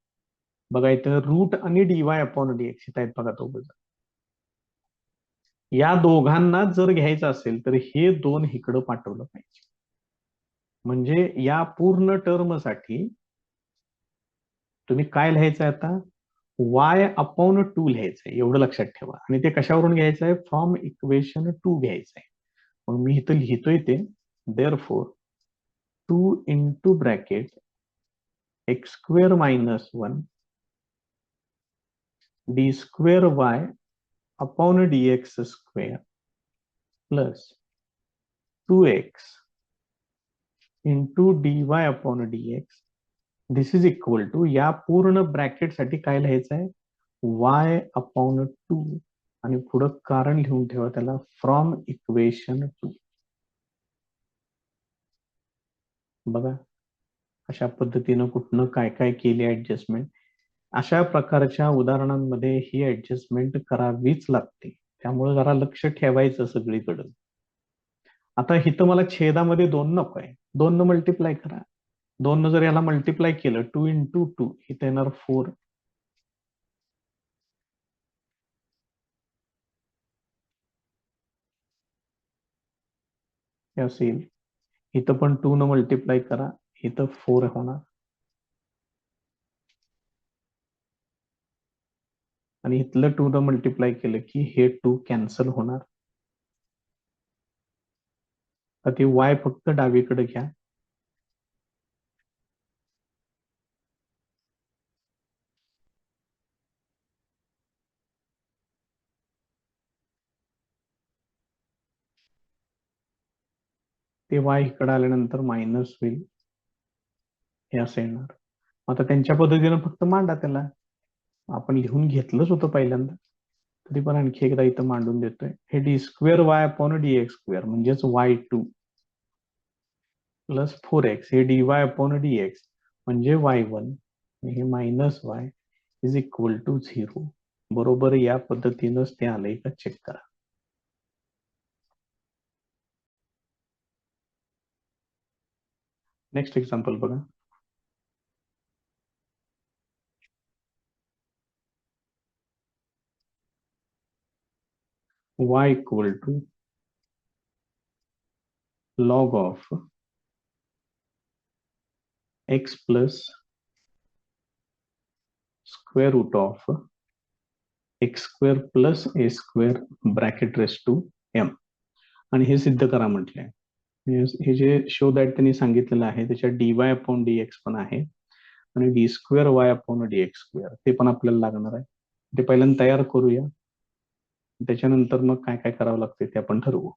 बघा इथं रूट आणि डीवाय अपॉन डी एक्स आहेत बघा, तो बघा. या दोघांना जर घ्यायचं असेल तर हे दोन इकडं पाठवलं पाहिजे, म्हणजे या पूर्ण टर्मसाठी तुम्ही काय लिहायचं आता, y अपॉन 2 लिहायचंय, एवढं लक्षात ठेवा. आणि ते कशावरून घ्यायचं आहे, फ्रॉम इक्वेशन 2 घ्यायचं आहे. मग मी इथं लिहितोय ते, therefore 2 into bracket x square minus one d square y upon d x square plus 2x into d y upon d x. This is equal to, या पूर्ण ब्रॅकेटसाठी काय लिहायचं आहे, y अपॉन 2 आणि पुढं कारण लिहून ठेवा त्याला, फ्रॉम इक्वेशन 2. बघा अशा पद्धतीनं कुठनं काय काय केली ऍडजस्टमेंट. अशा प्रकारच्या उदाहरणांमध्ये ही ऍडजस्टमेंट करावीच लागते, त्यामुळे जरा लक्ष ठेवायचं सगळीकडं. आता इथं मला छेदामध्ये 2 नको आहे, 2 न मल्टिप्लाय करा. 2 न जर याला मल्टिप्लाय केलं, 2 इंटू 2 इथं येणार 4, हे असेल. इथं पण 2 न मल्टिप्लाय करा, इथं 4 होणार, आणि इथलं 2 न मल्टिप्लाय केलं की हे 2 कॅन्सल होणार. तर ते y फक्त डावीकडे घ्या, ते y इकडे आल्यानंतर मायनस होईल, हे असं येणार. आता त्यांच्या पद्धतीनं फक्त मांडा त्याला, आपण लिहून घेतलंच होतं पहिल्यांदा, तरी पण आणखी एकदा इथं मांडून देतोय. हे d square y upon d x square म्हणजेच y2 प्लस 4x, हे d y upon d x म्हणजे y1, हे minus y is equal to 0. बरोबर या पद्धतीनंच ते आलंय का चेक करा. नेक्स्ट एक्झाम्पल बघा. y equal to log of x plus square root of x square plus a square bracket raise to m. आणि हे सिद्ध करा म्हटलंय. हे जे शो दॅट त्यांनी सांगितलेलं आहे त्याच्यात dy अपॉन dx पण आहे आणि D square y upon d x square ते पण आपल्याला लागणार आहे. ते पहिल्यांदा तयार करूया, त्याच्यानंतर मग काय काय करावं लागते ते आपण ठरवू.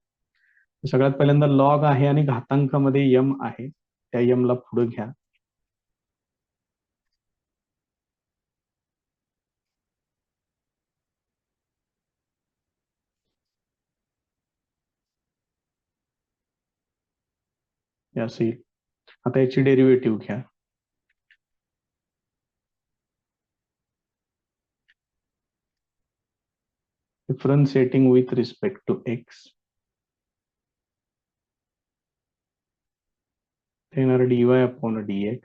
सगळ्यात पहिल्यांदा लॉग आहे आणि घातांकामध्ये यम आहे, त्या यमला पुढे घ्या. असे आता याची डेरिव्हेटिव्ह घ्या. Differentiating with respect to x येणार dy अपॉन dx.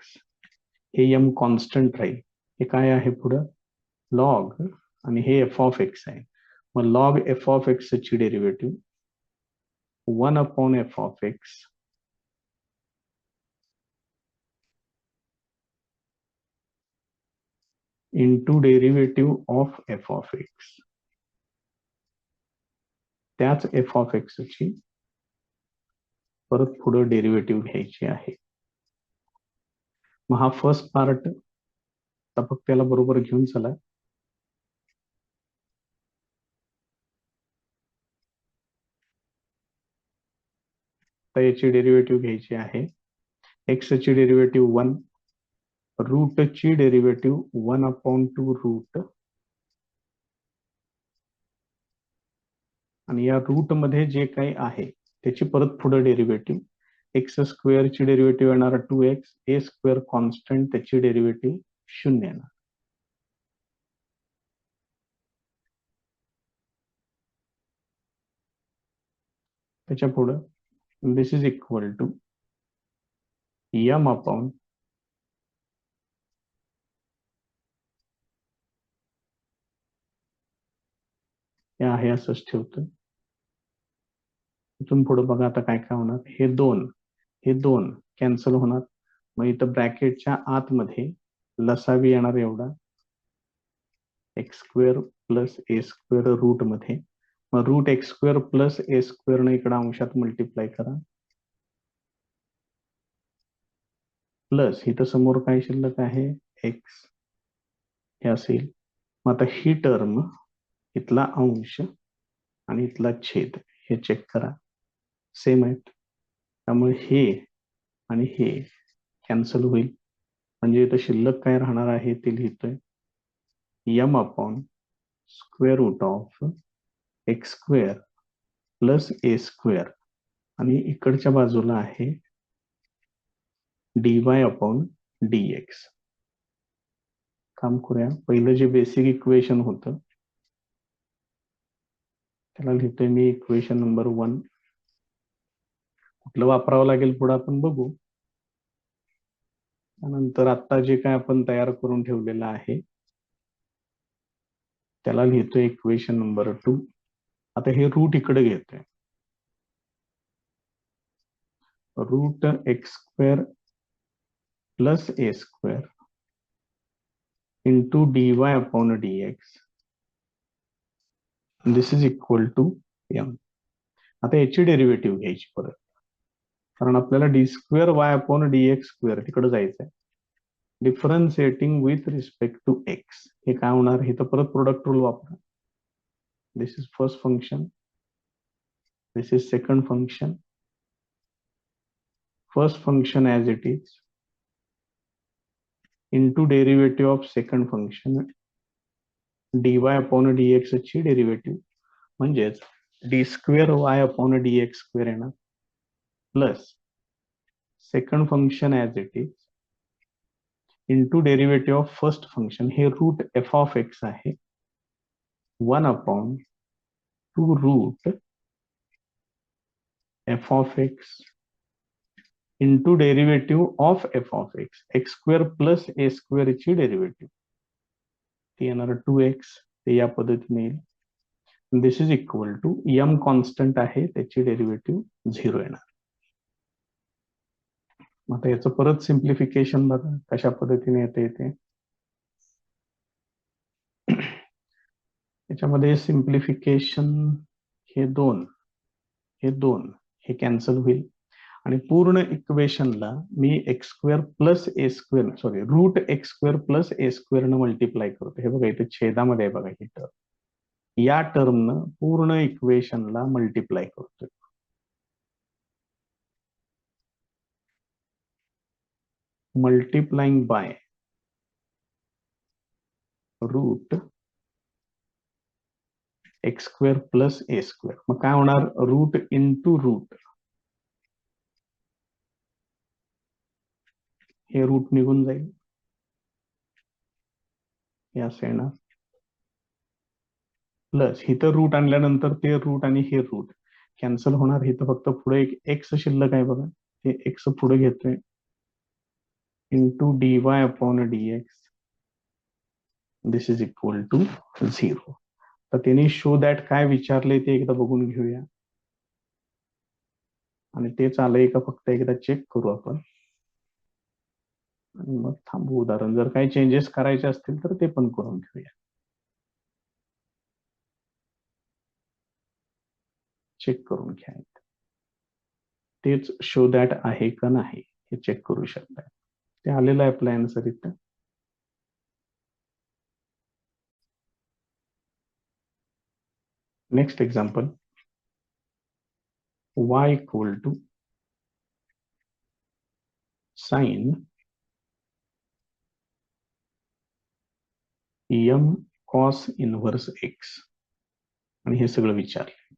हे यम कॉन्स्टंट राहील. हे काय आहे पुढं लॉग आणि हे एफ ऑफ एक्स आहे. मग लॉग एफ ऑफ एक्स ची derivative 1 upon f of x into derivative of f of x. त्याच एफ ऑफ एक्स ची परत पुढे डेरिव्हेटिव्ह घ्यायची आहे. मग हा फर्स्ट पार्ट फक्त त्याला बरोबर घेऊन चला. तर याची डेरिव्हेटिव्ह घ्यायची आहे. एक्स ची डेरिव्हेटिव्ह 1, रूट ची डेरिव्हेटिव्ह 1 अपॉन 2 रूट, आणि या रूट मध्ये जे काही आहे त्याची परत पुढे डेरिव्हेटिव्ह. एक्स स्क्वेअर ची डेरिव्हेटिव्ह येणार 2x, ए स्क्वेअर कॉन्स्टंट त्याची डेरिव्हेटिव्ह 0 येणार. त्याच्या पुढे this is equal to m upon हे आहे असंच ठेवतो. इथून पुढे बघा आता काय काय होणार. हे दोन कॅन्सल होणार. मग इथं ब्रॅकेटच्या आतमध्ये लसावी येणार एवढा x square plus a square route मध्ये. मग route x square plus a square ने इकडे अंशात मल्टिप्लाय करा, प्लस इथं समोर काय शिल्लक आहे एक्स हे असेल. मग आता ही टर्म इथला अंश आणि इथला छेद हे चेक करा सेम आहेत. त्यामुळे हे आणि हे कॅन्सल होईल. म्हणजे इथं शिल्लक काय राहणार आहे ते लिहितोय m upon square root of x square plus a square आणि इकडच्या बाजूला आहे dy अपॉन dx. काम करूया. पहिलं जे बेसिक इक्वेशन होतं त्याला लिहितोय मी इक्वेशन नंबर 1. कुठलं वापरावं लागेल पुढे आपण बघू. त्यानंतर आता जे काय आपण तयार करून ठेवलेलं आहे त्याला लिहितोय इक्वेशन नंबर 2. आता हे रूट इकडे घेतोय. Root x square plus a square into dy upon dx. This is equal to m. आता याची डेरिव्हेटिव्ह घ्यायची परत, कारण आपल्याला d square y upon d x square तिकडे जायचं आहे. Differentiating with respect to x. हे काय होणार, हे तर परत प्रोडक्ट रूल वापरा. This is first function, this is second function. First function as it is into derivative of second function dy upon dx ची डेरिव्हेटिव्ह म्हणजेच d square y upon d x square येणार, plus second function as it is into derivative of first function. हे root f of x आहे 1 upon 2 root f of x into derivative of f of x. X square plus a square ची derivative ती येणार 2x. ते या पद्धतीने येईल. This is equal to m constant आहे त्याची डेरिव्हेटिव्ह 0 येणार. आता याचं परत सिम्प्लिफिकेशन बघा कशा पद्धतीने येते. याच्यामध्ये सिम्प्लिफिकेशन हे दोन हे कॅन्सल होईल आणि पूर्ण इक्वेशनला मी x square plus a square sorry root x square plus a square न मल्टिप्लाय करतो. हे बघा इथे छेदामध्ये आहे बघा ही टर्म, या टर्मनं पूर्ण इक्वेशनला मल्टिप्लाय करतोय. Multiplying by root x square plus a square. मग काय होणार, रूट इंटू रूट, हे रूट निघून जाईल, हे असं येणार प्लस इथं रूट आणल्यानंतर ते रूट आणि हे रूट कॅन्सल होणार. इथं फक्त पुढे एक एक्स शिल्लक आहे बघा, हे एक्स पुढे घेतोय into d y upon d x. This is equal to 0. तर त्यांनी शो दॅट काय विचारले ते एकदा बघून घेऊया आणि तेच आलंय का फक्त एकदा चेक करू आपण आणि मग थांबू. उदाहरण जर काही चेंजेस करायचे असतील तर ते पण करून घेऊया. चेक करून घ्या, तेच शो दॅट आहे का नाही हे चेक करू शकता. ते आलेलं आहे आपल्या आन्सर इथं. Next example, y equal to sine m cos inverse x आणि हे सगळं विचारलं.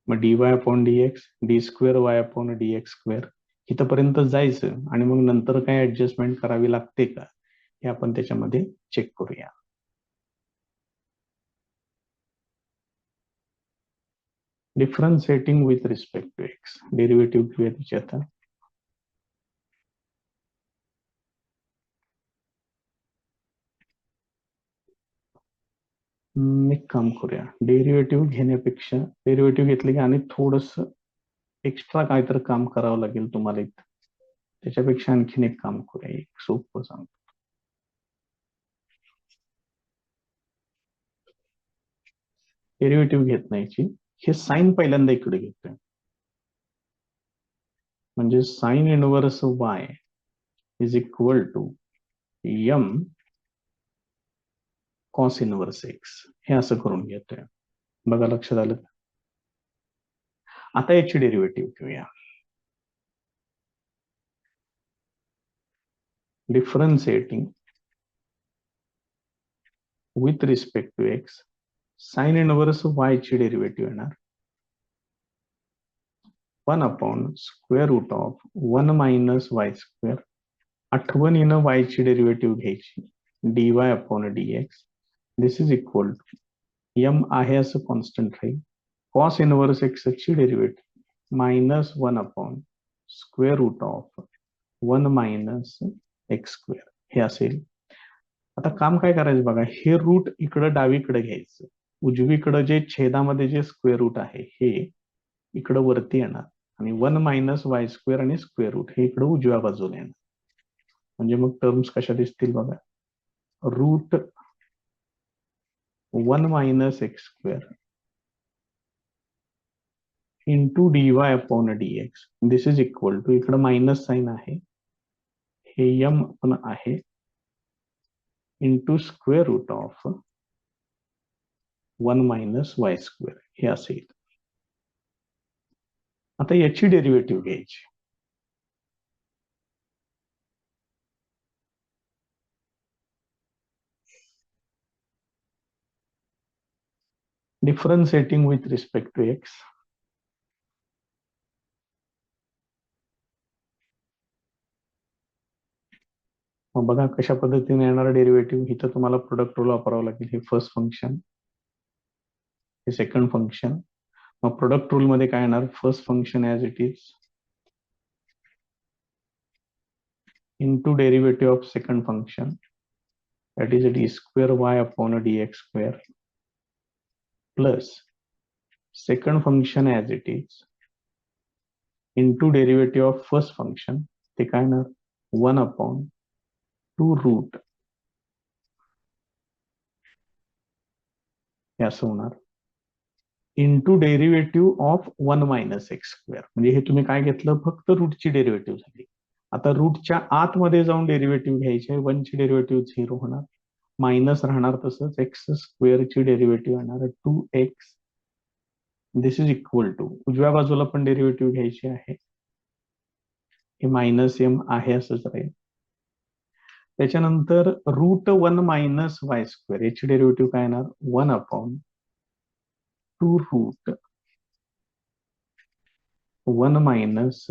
मग dy upon dx d square y upon d x square इथंपर्यंत जायचं आणि मग नंतर काय ऍडजस्टमेंट करावी लागते का हे आपण त्याच्यामध्ये चेक करूया. Differentiating with respect to x, derivative घेऊया त्याची आता. एक काम करूया, डेरिव्हेटिव्ह घेण्यापेक्षा डेरिव्हेटिव्ह घेतले की आणि थोडस एक्स्ट्रा काहीतरी काम करावं लागेल तुम्हाला इथं. त्याच्यापेक्षा आणखीन एक काम करूया, एक सोपं सांगतो. डेरिव्हेटिव्ह घेत नाहीची, हे साइन पहिल्यांदा इकडे घेतोय म्हणजे sine inverse y is equal to m cos inverse x, हे असं करून घेतोय. बघा लक्षात आलं. आता याची डेरिव्हेटिव्ह घेऊया. Differentiating with respect to x, sine inverse y ची डेरिव्हेटिव्ह येणार 1 upon square root of 1 minus y square. आठवणीनं वाय ची डेरिव्हेटिव्ह घ्यायची d y upon d x. This is equal to m आहे असं कॉन्स्टंट राहील, कॉस इनव्हर्स एक्स ची derivative minus 1 upon square root of 1 minus x square हे असेल. आता काम काय करायचं बघा, हे रूट इकडं डावीकडे घ्यायचं, उजवीकडं जे छेदामध्ये जे स्क्वेअर रूट आहे हे इकडं वरती येणार आणि 1 मायनस वाय स्क्वेअर आणि स्क्वेअर रूट हे इकडं उजव्या बाजूला येणार. म्हणजे मग टर्म्स कशा दिसतील बघा, root 1 minus x square into d y upon d x. This is equal to इकडं मायनस साइन आहे, हे यम पण आहे into square root of 1 minus y square हे असेल. आता याची डेरिव्हेटिव्ह घ्यायची. Differentiating with respect to x, मग बघा कशा पद्धतीने येणार डेरिव्हेटिव्ह. इथं तुम्हाला प्रोडक्ट रूल वापरावं लागेल. हे फर्स्ट फंक्शन, हे सेकंड फंक्शन. मग प्रोडक्ट रूल मध्ये काय येणार, first function as it is into derivative of second function that is D square y upon d x square plus second function as it is into derivative of first function, ते काय येणार 1/2 route हे असं होणार into derivative of 1 minus x square. म्हणजे हे तुम्ही काय घेतलं, फक्त रूटची डेरिव्हेटिव्ह झाली. आता रूटच्या आतमध्ये जाऊन डेरिव्हेटिव्ह घ्यायची, 1 ची डेरिव्हेटिव्ह 0 होणार, मायनस राहणार, तसंच एक्स स्क्वेअरची डेरिव्हेटिव्ह येणार 2x. This is equal to उजव्या बाजूला पण डेरिव्हेटिव्ह घ्यायची आहे, हे मायनस एम आहे असंच राहील. त्याच्यानंतर √1 मायनस वाय स्क्वेअर याची डेरिव्हेटिव्ह काय येणार 1/2 √1 minus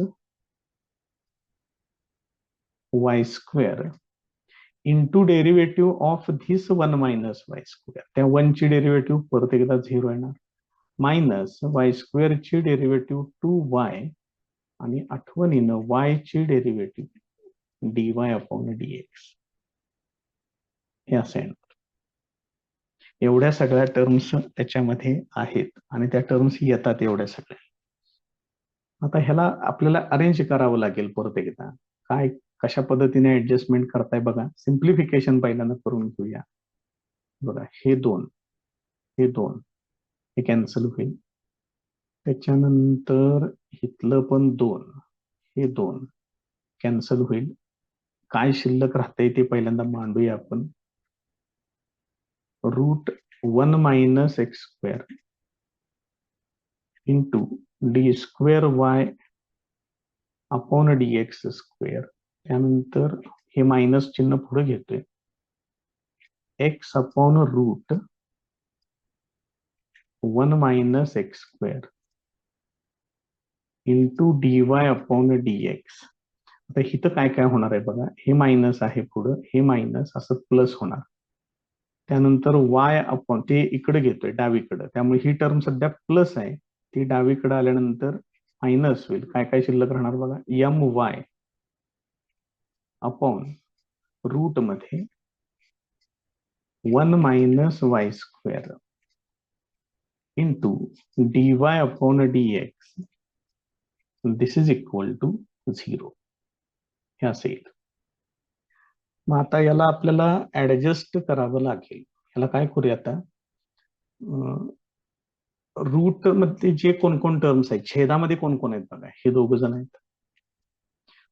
y square into derivative of this 1 minus y square. त्या 1 ची डेरिव्हेटिव्ह परत एकदा 0 येणार, मायनस वाय स्क्वेअरची डेरिव्हेटिव्ह 2y आणि आठवणीनं y ची डेरिव्हेटिव्ह dy/dx हे असं येणार. एवढ्या सगळ्या टर्म्स त्याच्यामध्ये आहेत आणि त्या टर्म्स येतात एवढ्या सगळ्या. आता ह्याला आपल्याला अरेंज करावं लागेल परत एकदा. काय कशा पद्धतीने ऍडजस्टमेंट करताय बघा. सिम्प्लिफिकेशन पहिल्यांदा करून घेऊया. बघा हे दोन हे कॅन्सल होईल. त्याच्यानंतर इथलं पण 2, हे 2 कॅन्सल होईल. काय शिल्लक राहतंय ते पहिल्यांदा मांडूया आपण. √1 minus x square into d²y upon dx square. त्यानंतर हे मायनस चिन्ह पुढे घेतोय, x/√1 minus x square into dy/dx. आता इथं काय काय होणार आहे बघा, हे मायनस आहे पुढं, हे मायनस असं प्लस होणार. त्यानंतर y ते इकडे घेतोय डावीकडे, त्यामुळे ही टर्म सध्या प्लस आहे, ती डावीकडे आल्यानंतर मायनस होईल. काय काय शिल्लक राहणार बघा, my अपॉन रूट मध्ये 1 minus y square into dy/dx. This is equal to 0 हे असेल. मग आता याला आपल्याला ऍडजस्ट करावं लागेल. याला काय करूया आता, रूट मध्ये जे कोण टर्म्स आहेत, छेदामध्ये कोण आहेत बघा, हे 2 जण आहेत.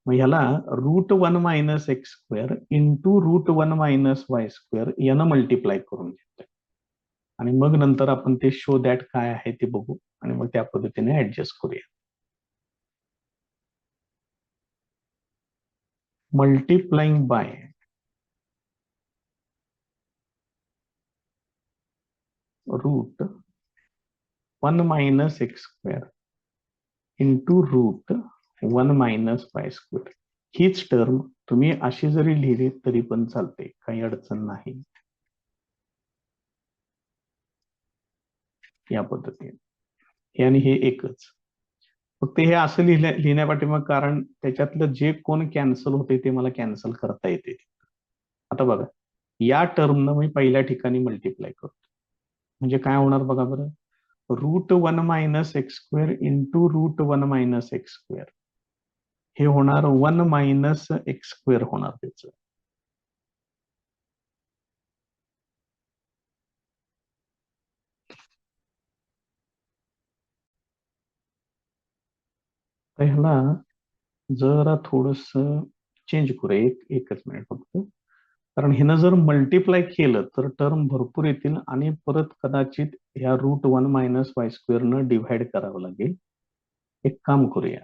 मग ह्याला √1 minus x square into √1 minus y square यानं मल्टिप्लाय करून घेतोय आणि मग नंतर आपण ते शो दॅट काय आहे ते बघू आणि मग त्या पद्धतीने ऍडजस्ट करूया. Multiplying by √1 minus x square into √1 minus y square. हीच टर्म तुम्ही अशी जरी लिहिली तरी पण चालते, काही अडचण नाही. या पद्धतीने हे आणि हे एकच. फक्त हे असं लिहिण्यापाठी मग कारण त्याच्यातलं जे कोण कॅन्सल होते ते मला कॅन्सल करता येते. आता बघा, या टर्मनं मी पहिल्या ठिकाणी मल्टिप्लाय करतो, म्हणजे काय होणार बघा बरं, √1 minus x square into √1 minus x square हे होणार 1 मायनस एक्स स्क्वेअर होणार त्याचं. तर ह्याला जरा थोडस चेंज करूया, एकच मिनिट फक्त. कारण हिनं जर मल्टिप्लाय केलं तर टर्म भरपूर येतील आणि परत कदाचित ह्या √1 मायनस वाय स्क्वेअरनं डिव्हाइड करावं लागेल. एक काम करूया,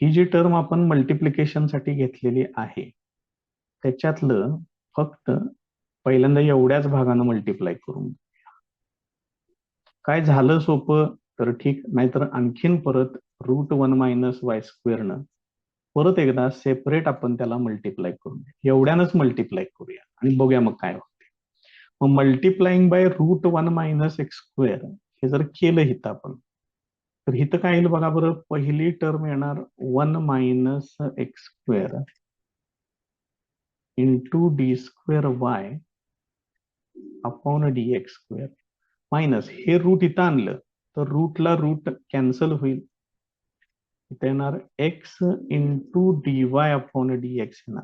ही जी टर्म आपण मल्टिप्लिकेशन साठी घेतलेली आहे त्याच्यातलं फक्त पहिल्यांदा एवढ्याच भागानं मल्टिप्लाय करून काय झालं सोपं तर ठीक, नाहीतर आणखीन परत √1 मायनस वाय स्क्वेअरनं परत एकदा सेपरेट आपण त्याला मल्टिप्लाय करून एवढ्यानंच मल्टिप्लाय करूया आणि बघूया मग काय होते. मग multiplying by √1 minus x square हे जर केलं हिथं आपण, तर हिथं काय येईल बघा बरं, पहिली टर्म येणार 1 minus x square into d² y upon dx square. Minus हे रूट इथं आणलं तर रूटला रूट कॅन्सल होईल, इथे येणार x into d y upon d x येणार.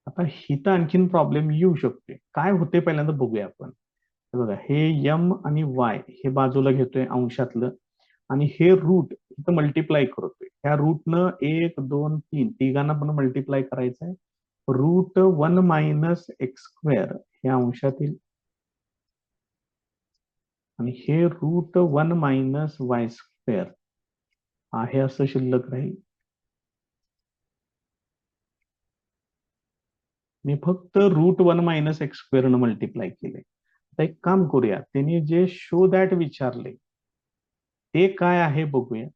आता हिथं आणखीन प्रॉब्लेम येऊ शकते. काय होते पहिल्यांदा बघूया आपण. बघा हे यम आणि वाय हे बाजूला घेतोय अंशातलं, आणि हे रूट इथं मल्टिप्लाय करतोय. ह्या रूटनं 1 2 3 तिघांना पण मल्टिप्लाय करायचं आहे. रूट 1 मायनस एक्स स्क्वेअर हे अंशातील, आणि हे रूट 1 मायनस वाय स्क्वेअर आहे असं शिल्लक राहील. मी फक्त रूट 1 मायनस एक्स स्क्वेअर न मल्टिप्लाय केले. आता एक काम करूया, त्यांनी जे शो दॅट विचारले ते काय आहे बघूया,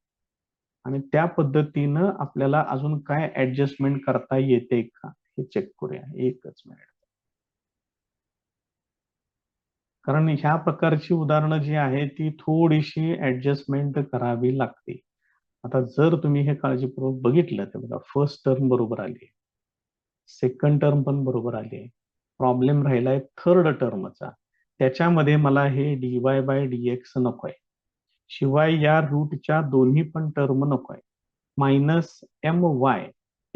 आणि त्या पद्धतीनं आपल्याला अजून काय ऍडजस्टमेंट करता येते का हे चेक करूया. एकच मिनिट. कारण ह्या प्रकारची उदाहरणं जी आहे ती थोडीशी ऍडजस्टमेंट करावी लागते. आता जर तुम्ही हे काळजीपूर्वक बघितलं तर बघा, फर्स्ट टर्म बरोबर आली, सेकंड टर्म पण बरोबर आली. प्रॉब्लेम राहिलाय थर्ड टर्मचा. त्याच्यामध्ये मला हे dy बाय dx नकोय, शिवाय या रूटच्या दोन्ही पण टर्म नकोय. मायनस एम वाय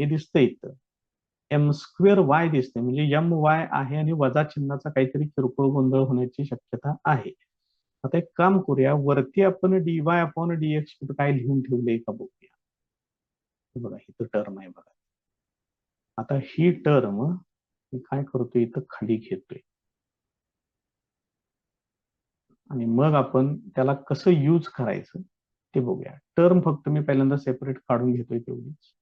हे दिसतंय इथं, एम स्क्वेअर वाय दिसते, म्हणजे एम वाय आहे आणि वजा चिन्हाचा काहीतरी किरकोळ गोंधळ होण्याची शक्यता आहे. आता एक काम करूया, वरती आपण dy अपॉन dx कुठं काय लिहून ठेवलंय का बघूया. बघा इथं टर्म आहे बघा. आता ही टर्म मी काय करतोय, इथं खाली घेतोय, आणि मग आपण त्याला कसं यूज करायचं ते बघूया. टर्म फक्त मी पहिल्यांदा सेपरेट काढून घेतोय तेवढीच.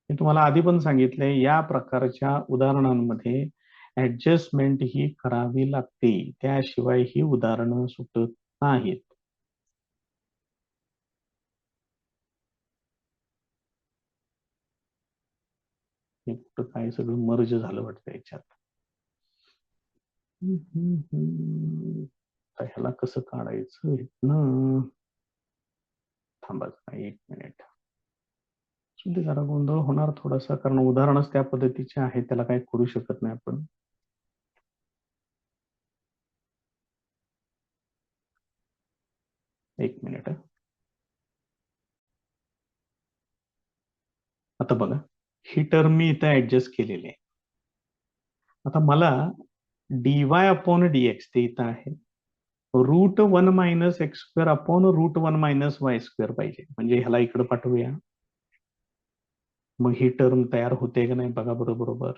मी तुम्हाला आधी पण सांगितलंय, या प्रकारच्या उदाहरणांमध्ये ऍडजस्टमेंट ही करावी लागते, त्याशिवाय ही उदाहरणं सुटत नाहीत. हे कुठं काय सगळं मर्ज झालं वाटतं याच्यात. ह्याला कसं काढायचं इथनं, थांबा एक मिनिट. जरा गोंधळ होणार थोडासा, कारण उदाहरणच त्या पद्धतीचे आहे, त्याला काही करू शकत नाही आपण. एक मिनिट. आता बघा, ही टर्म मी इथं ऍडजस्ट केलेली आहे. आता मला dy अपॉन dx ते इथं आहे, root 1 minus x square upon root 1 minus y square पाहिजे, म्हणजे ह्याला इकडे पाठवूया. मग ही टर्म तयार होते का नाही बघा बरोबर.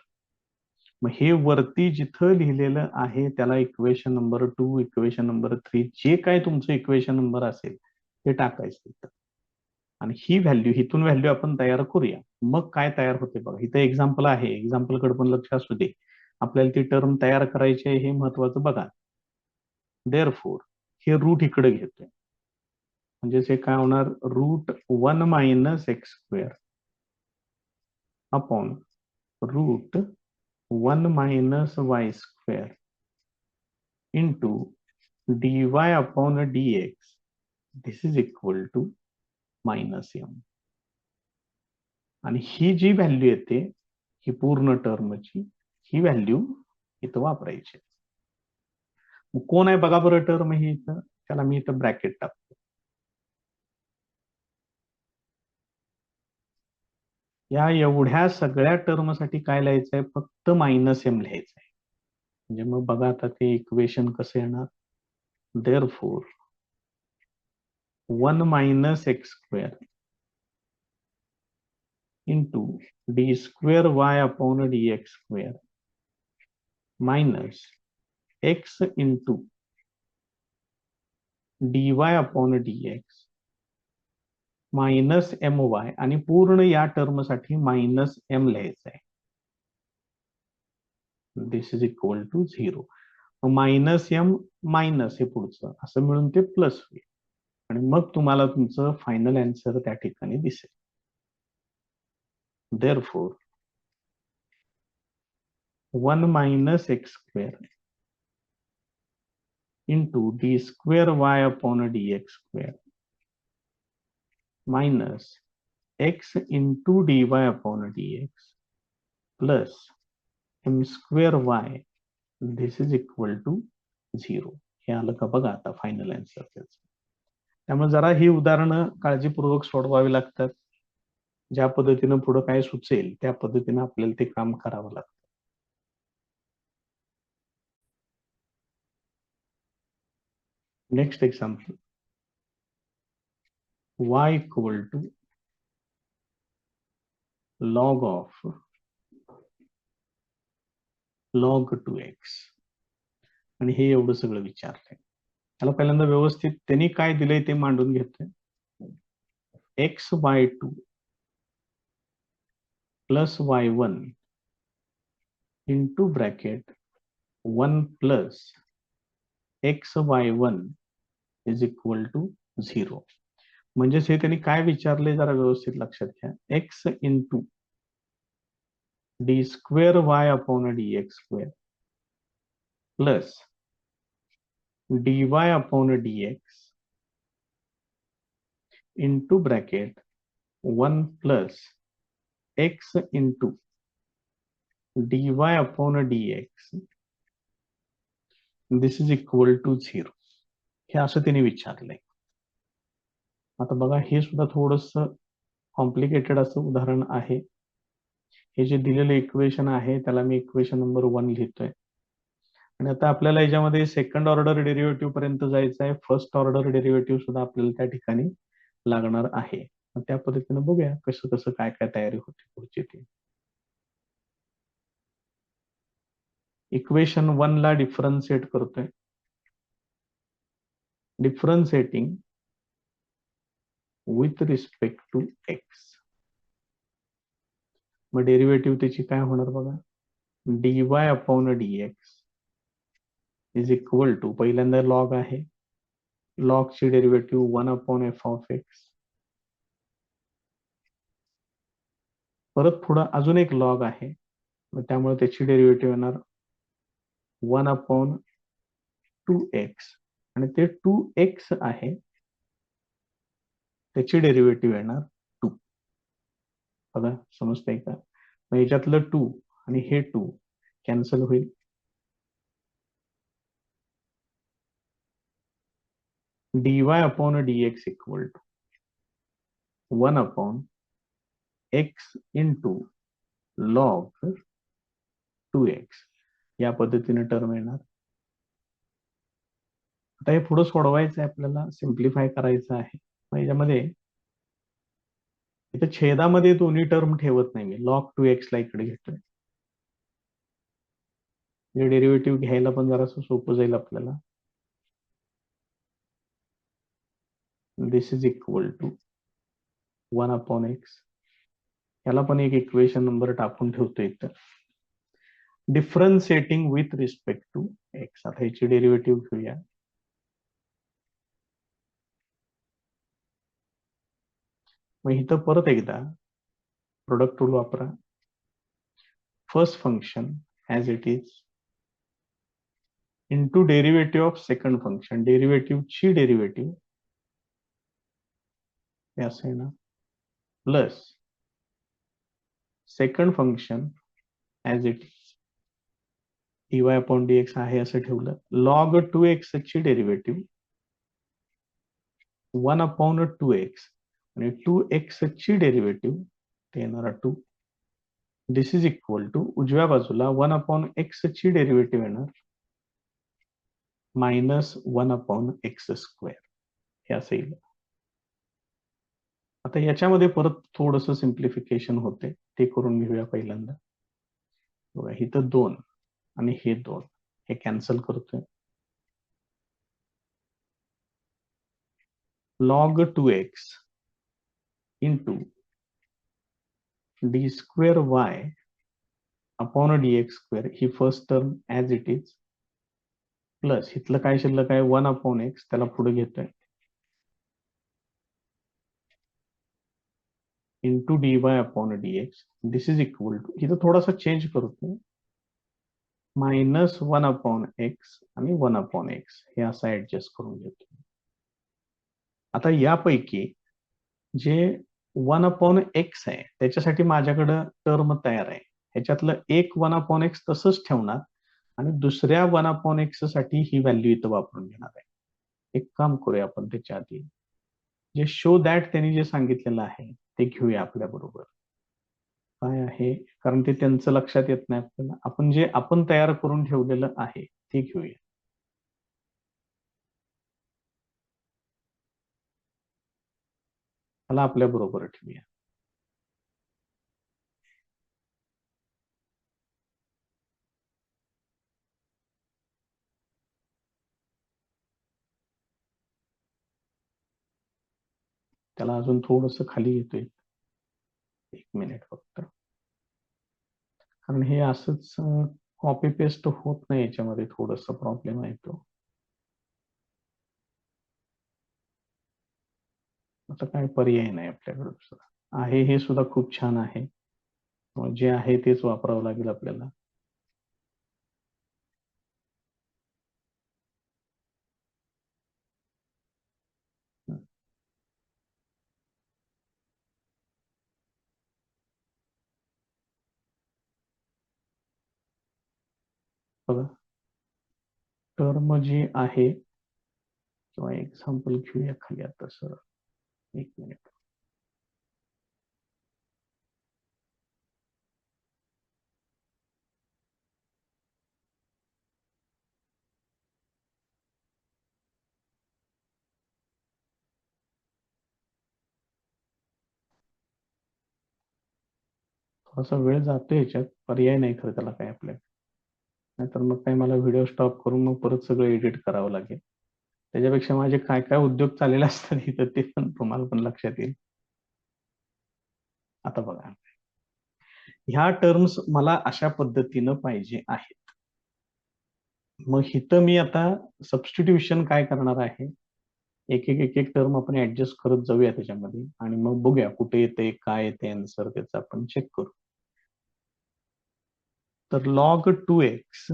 मग हे वरती जिथं लिहिलेलं आहे त्याला इक्वेशन नंबर 2, इक्वेशन नंबर 3, जे काय तुमचं इक्वेशन नंबर असेल ते टाकायचं इथं, आणि ही व्हॅल्यू, हिथून व्हॅल्यू आपण तयार करूया. मग काय तयार होते बघा, इथं एक्झाम्पल आहे, एक्झाम्पलकडे पण लक्ष असू दे. आपल्याला ती टर्म तयार करायची आहे हे महत्वाचं बघा. देअरफॉर हे रूट इकडे घेतोय, म्हणजेच हे काय होणार, root 1 minus x square upon root 1 minus y square into dy upon dx, this is equal to minus m. आणि ही जी व्हॅल्यू येते ही पूर्ण टर्मची, ही व्हॅल्यू इथं वापरायची. कोण आहे बघा बरं टर्म ही इथं, त्याला मी इथं ब्रॅकेट टाकतो. या एवढ्या सगळ्या टर्मसाठी काय लिहायचंय, फक्त मायनस एम लिहायचंय. म्हणजे मग बघा आता ते इक्वेशन कसं येणार. Therefore 1 minus x square into d square y upon d x square minus x into d y upon d x minus m y, आणि पूर्ण या टर्मसाठी मायनस एम लिहायचं आहे. This is equal to 0. Minus m minus हे पुढचं असं मिळून ते प्लस होईल, आणि मग तुम्हाला तुमचं फायनल आन्सर त्या ठिकाणी दिसेल. Therefore 1 minus x square into d square y upon d x square minus x into d y upon d x plus m square y this is equal to 0. हे आलं का बघा आता फायनल आन्सर त्याचं. त्यामुळे जरा ही उदाहरणं काळजीपूर्वक सोडवावी लागतात. ज्या पद्धतीनं पुढे काय सुचेल त्या पद्धतीनं आपल्याला ते काम करावं लागतं. Next example, y equal to log of log 2x, आणि हे एवढं सगळं विचारलंय. त्याला पहिल्यांदा व्यवस्थित त्यांनी काय दिलंय ते मांडून घेतोय. x/2 plus y1 into bracket 1 plus x/y1 is equal to 0. म्हणजेच हे त्यांनी काय विचारले जरा व्यवस्थित लक्षात घ्या. x into d square y upon dx square plus dy upon dx into bracket 1 plus x into dy upon dx this is equal to 0. हे असं त्यांनी विचारलंय. आता बघा हे सुद्धा थोडस कॉम्प्लिकेटेड असं उदाहरण आहे. हे जे दिलेलं इक्वेशन आहे त्याला मी इक्वेशन नंबर 1 लिहितोय, आणि आता आपल्याला याच्यामध्ये सेकंड ऑर्डर डेरिव्हेटिव्ह पर्यंत जायचं आहे. फर्स्ट ऑर्डर डेरिव्हेटिव्ह सुद्धा आपल्याला त्या ठिकाणी लागणार आहे. त्या पद्धतीने बघूया कसं कसं काय काय तयारी होते पुढची. ती इक्वेशन 1 ला डिफरन्शिएट करतोय. Differentiating with respect to x. मग डेरिव्हेटिव्ह त्याची काय होणार बघा. dy upon dx is equal to, पहिल्यांदा लॉग आहे, लॉग ची derivative 1 upon f of x, परत पुढं अजून एक लॉग आहे, मग त्यामुळे त्याची डेरिव्हेटिव्ह येणार 1 अपॉन 2x, आणि ते 2x आहे त्याची डेरिव्हेटिव्ह येणार 2. बघा समजतंय का. मग याच्यातलं 2 आणि हे 2 कॅन्सल होईल. dy upon dx equal to 1 upon x into log 2x, या पद्धतीने टर्म येणार. आता हे पुढे सोडवायचं आहे आपल्याला, सिम्प्लिफाय करायचं आहे. मग याच्यामध्ये इथे छेदामध्ये दोन्ही टर्म ठेवत नाही मी, लॉग 2x ला इकडे घेतोय. डेरिव्हेटिव्ह घ्यायला पण जरासं सोपं जाईल आपल्याला. This is equal to 1 upon x, याला पण एक इक्वेशन नंबर टाकून ठेवतो इथं. Differentiating with respect to x. आता ह्याची डेरिव्हेटिव्ह घेऊया. मग इथं परत एकदा प्रोडक्ट रूल वापरा. First function as it is into derivative of second function. डेरिव्हेटिव्हची डेरिव्हेटिव्ह हे असं आहे ना, plus second function as it is dy upon dx आहे असं ठेवलं. लॉग 2x ची डेरिव्हेटिव्ह 1 अपॉन 2x, आणि 2x ची डेरिव्हेटिव्ह ते येणार 2. दिस इज इक्वल टू उजव्या बाजूला 1 अपॉन एक्स ची डेरिव्हेटिव्ह येणार मायनस 1 अपॉन एक्स स्क्वेअर, हे असं येईल. आता याच्यामध्ये परत थोडंसं सिम्प्लिफिकेशन होते, ते करून घेऊया पहिल्यांदा. बघा इथं 2 आणि हे 2 हे कॅन्सल करतोय. Log 2x into d square y upon dx square, he first term as it is, plus इथलं काय शिल्लक आहे 1 अपॉन एक्स, त्याला पुढे घेतोय, into dy upon dx. This is equal to, इथं थोडासा चेंज करतोय, मायनस 1 अपॉन एक्स आणि 1 अपॉन एक्स, हे असं ऍडजस्ट करून घेतो. आता यापैकी जे 1 अपॉन एक्स आहे त्याच्यासाठी माझ्याकडं टर्म तयार आहे. ह्याच्यातलं एक 1/x तसंच ठेवणार आणि दुसऱ्या 1/x साठी ही व्हॅल्यू इथं वापरून घेणार आहे. एक काम करूया आपण त्याच्या आधी, जे शो दॅट त्यांनी जे सांगितलेलं आहे ते घेऊया आपल्या बरोबर. काय आहे, कारण ते त्यांचं लक्षात येत नाही आपल्याला. आपण जे आपण तयार करून ठेवलेलं आहे ते घेऊया. त्याला आपल्या बरोबर ठेवूया. त्याला अजून थोडंसं खाली येतोय. 1 मिनिट फक्त. कारण हे असंच कॉपी पेस्ट होत नाही, याच्यामध्ये थोडंसं प्रॉब्लेम आहे तो. आता काय पर्याय नाही आपल्याकडे दुसरा. आहे हे सुद्धा खूप छान आहे. जे आहे तेच वापरावं लागेल आपल्याला. बघा, टर्म जी आहे किंवा एक्झाम्पल घेऊया खाली आता सर. 1 मिनिट. थोडासा वेळ जातो याच्यात, पर्याय नाही खरं त्याला काय आपल्याला. नाहीतर मग काय मला व्हिडिओ स्टॉप करून मग परत सगळं एडिट करावं लागेल. त्याच्यापेक्षा माझे काय काय उद्योग चाललेले असतात इथं ते पण तुम्हाला पण लक्षात येईल. आता बघा, ह्या टर्म्स मला अशा पद्धतीनं पाहिजे आहेत. मग इथं मी आता सबस्टिट्यूशन काय करणार आहे, एक एक एक एक टर्म आपण ऍडजस्ट करत जाऊया त्याच्यामध्ये आणि मग बघूया कुठे येते, काय येते आन्सर, त्याचा आपण चेक करू. तर log 2x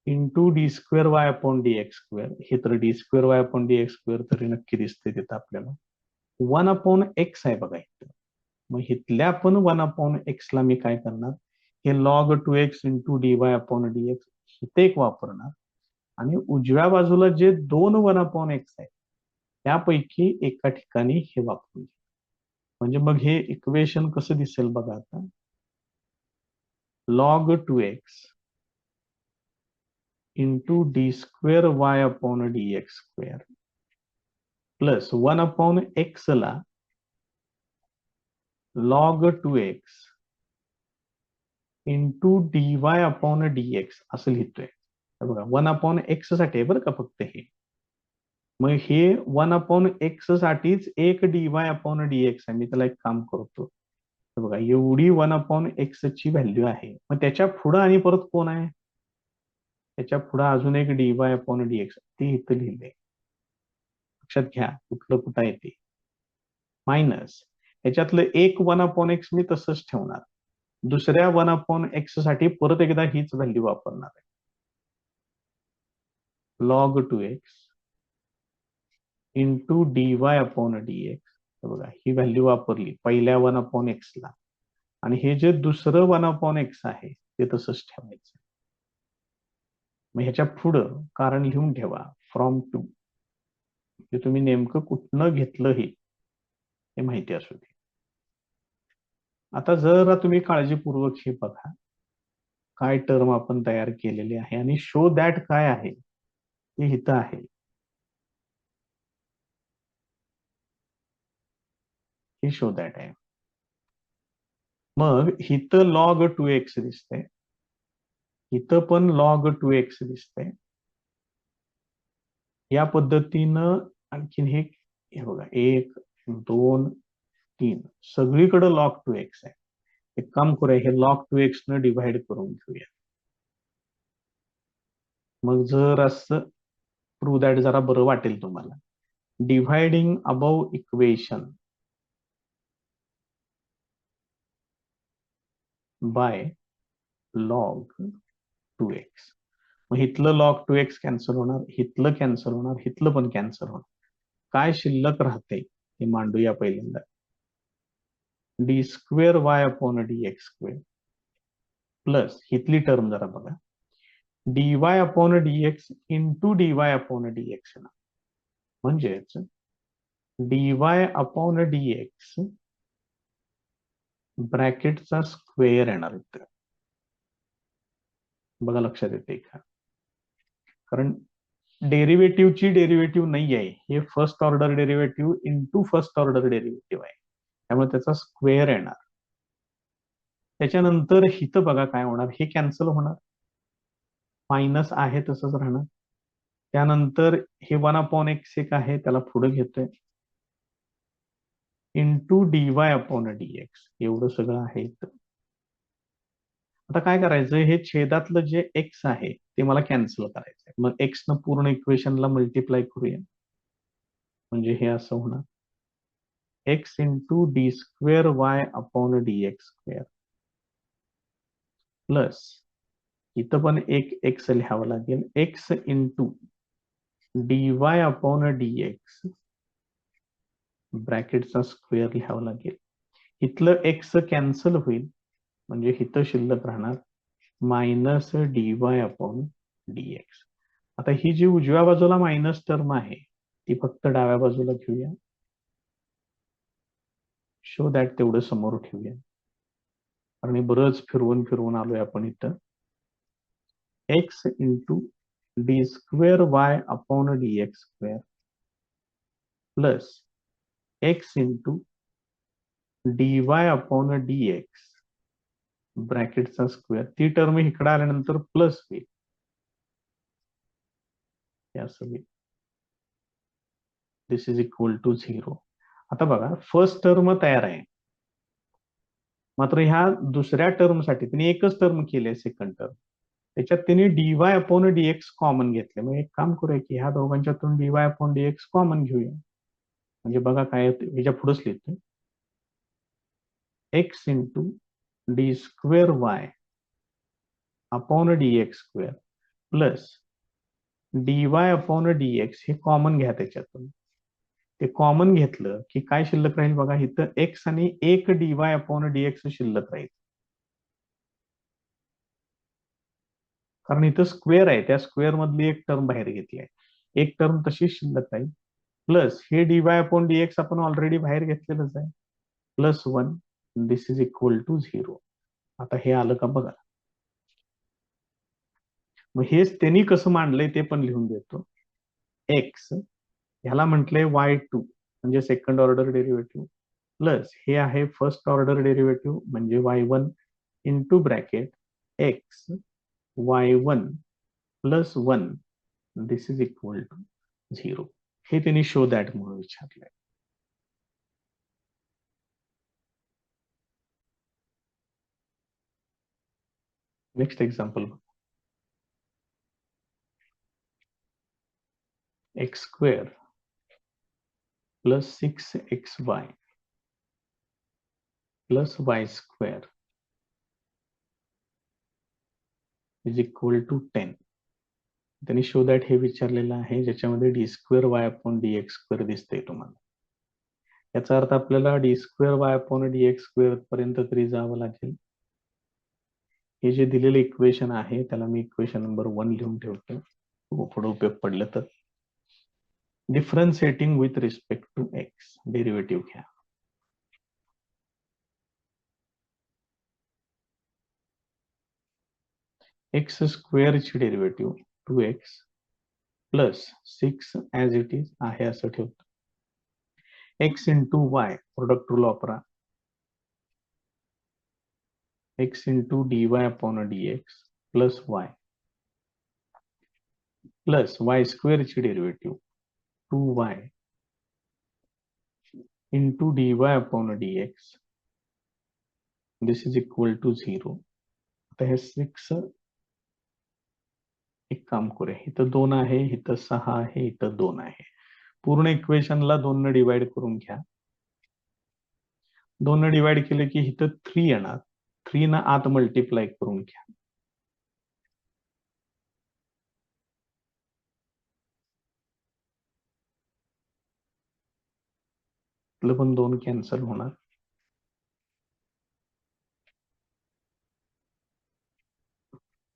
into d square y upon d x square, हे तर D square y upon d x square तरी नक्की दिसते तिथं आपल्याला. 1/x आहे बघा इथं. मग इथल्या पण 1/x ला मी काय करणार, हे log 2x into d y upon d x इथे एक वापरणार आणि उजव्या बाजूला जे दोन 1/x आहेत त्यापैकी एका ठिकाणी हे वापरून. म्हणजे मग हे इक्वेशन कसं दिसेल बघा आता, log 2x into d square y upon d x square plus 1/x ला log 2x into d y upon d x असं लिहितोय. बघा 1/x साठी आहे बरं का फक्त हे. मग हे 1/x साठीच एक D y upon d x आहे. मी त्याला एक काम करतो. बघा एवढी 1/x ची व्हॅल्यू आहे. मग त्याच्या पुढं आणि परत कोण आहे, त्याच्या पुढे अजून एक D y upon d x, ते इथं लिहिले. लक्षात घ्या कुठलं कुठं येते. मायनस ह्याच्यातलं एक 1/x मी तसंच ठेवणार. दुसऱ्या 1/x साठी परत एकदा हीच व्हॅल्यू वापरणार आहे. log 2x into d y upon d x. बघा ही व्हॅल्यू वापरली पहिल्या 1/x ला आणि हे जे दुसरं 1/x आहे ते तसंच ठेवायचं. मग ह्याच्या पुढं कारण लिहून ठेवा फ्रॉम टू, ते तुम्ही नेमकं कुठनं घेतलं हे माहिती असू दे. आता जर तुम्ही काळजीपूर्वक हे बघा काय टर्म आपण तयार केलेली आहे आणि शो दॅट काय आहे हे इथं आहे. हे शो दॅट आहे. मग इथं log 2x दिसतंय, इथं पण log 2x दिसतंय. या पद्धतीनं आणखीन हे बघा 1 2 3 सगळीकडे log 2x आहे. एक काम करूया, हे log 2x न डिव्हाइड करून घेऊया. मग जर असं प्रूव्ह दॅट जरा बरं वाटेल तुम्हाला. Dividing above equation by log 2x. मग इथलं log 2x कॅन्सल होणार, इथलं कॅन्सल होणार, इथलं पण कॅन्सल होणार. काय शिल्लक राहते हे मांडूया पहिल्यांदा. D square y upon d x square plus हितली टर्म जरा बघा, dy upon dx into dy upon dx ना, म्हणजेच dy अपॉन dx ब्रॅकेटचा स्क्वेअर येणार इथं. बघा लक्षात येते का? कारण डेरिव्हेटिव्हची डेरिव्हेटिव्ह नाही आहे, हे first order derivative into first order derivative आहे, त्यामुळे त्याचा स्क्वेअर येणार. त्याच्यानंतर हिथं बघा काय होणार, हे कॅन्सल होणार, मायनस आहे तसंच राहणार. त्यानंतर हे 1 अपॉन एक्स एक आहे, त्याला पुढे घेतोय, इंटू dy अपॉन dx एवढं सगळं आहे इथं. आता काय करायचं, हे छेदातलं जे एक्स आहे ते मला कॅन्सल करायचंय. मग एक्स न पूर्ण इक्वेशनला मल्टिप्लाय करूया, म्हणजे हे असं होणार, x into d square y upon dx square plus इथं पण एक एक्स लिहावं लागेल, x into dy upon dx ब्रॅकेटचा स्क्वेअर लिहावं लागेल. इथलं एक्स कॅन्सल होईल, म्हणजे इथं शिल्लक राहणार मायनस dy अपॉन dx. आता ही जी उजव्या बाजूला मायनस टर्म आहे ती फक्त डाव्या बाजूला घेऊया, शो दॅट तेवढं समोर ठेवूया, आणि बरंच फिरवून फिरवून आलोय आपण इथं. X into d square y upon dx square plus x into dy upon dx ब्रॅकेटचा स्क्वेअर. ती टर्म इकडे आल्यानंतर प्लस होईल, असं होईल, दिस इज इक्वल टू 0. आता बघा फर्स्ट टर्म तयार आहे, मात्र ह्या दुसऱ्या टर्मसाठी त्यांनी एकच टर्म केले, सेकंड टर्म, त्याच्यात त्यांनी dy अपॉन dx कॉमन घेतले. मग एक काम करूया की ह्या दोघांच्यातून dy अपॉन dx कॉमन घेऊया, म्हणजे बघा काय ह्याच्या पुढेच लिहितो, x into d square y upon dx square plus dy upon dx हे कॉमन घ्या त्याच्यातून. ते कॉमन घेतलं की काय शिल्लक राहील बघा, इथं एक्स आणि एक dy अपॉन dx शिल्लक राहील, कारण इथं स्क्वेअर आहे, त्या स्क्वेअर मधली एक टर्म बाहेर घेतली आहे, एक टर्म तशी शिल्लक राहील, प्लस हे dy अपॉन dx आपण ऑलरेडी बाहेर घेतलेलंच आहे, plus 1, this is equal to 0. आता हे आलं का बघा. मग हेच त्यांनी कसं मांडलंय ते पण लिहून देतो. एक्स ह्याला म्हटलंय y2 म्हणजे सेकंड ऑर्डर डेरिव्हेटिव्ह, प्लस हे आहे फर्स्ट ऑर्डर डेरिव्हेटिव्ह म्हणजे y1 into bracket x y1 plus 1, this is equal to 0. हे त्यांनी शो दॅट म्हणून विचारलंय. Next example, x square plus 6xy plus y square is equal to 10. त्यांनी show that हे विचारलेलं आहे, ज्याच्यामध्ये d square y upon d x square दिसतंय तुम्हाला. याचा अर्थ आपल्याला d square y upon d x square पर्यंत तरी जावं लागेल. हे जे दिलेलं इक्वेशन आहे त्याला मी इक्वेशन नंबर 1 लिहून ठेवतो, पुढे उपयोग पडलं तर. Differentiating with respect to x, derivative घ्या. एक्स स्क्वेअरची derivative 2x plus 6 as it is आहे असं ठेवतो. X into y product rule वापरा, x into d y upon d x plus y plus y स्क्वेअरची derivative 2y into d y upon d x, this is equal to 0. आता हे 6, एक काम करूया, इथं 2 आहे, इथं 6 आहे, इथं 2 आहे, पूर्ण इक्वेशनला 2 ने डिवाइड करून घ्या. 2 ने डिवाइड केले की इथं 3 येणार, 3 ना आत मल्टिप्लाय करून घ्या. इथलं पण 2 कॅन्सल होणार,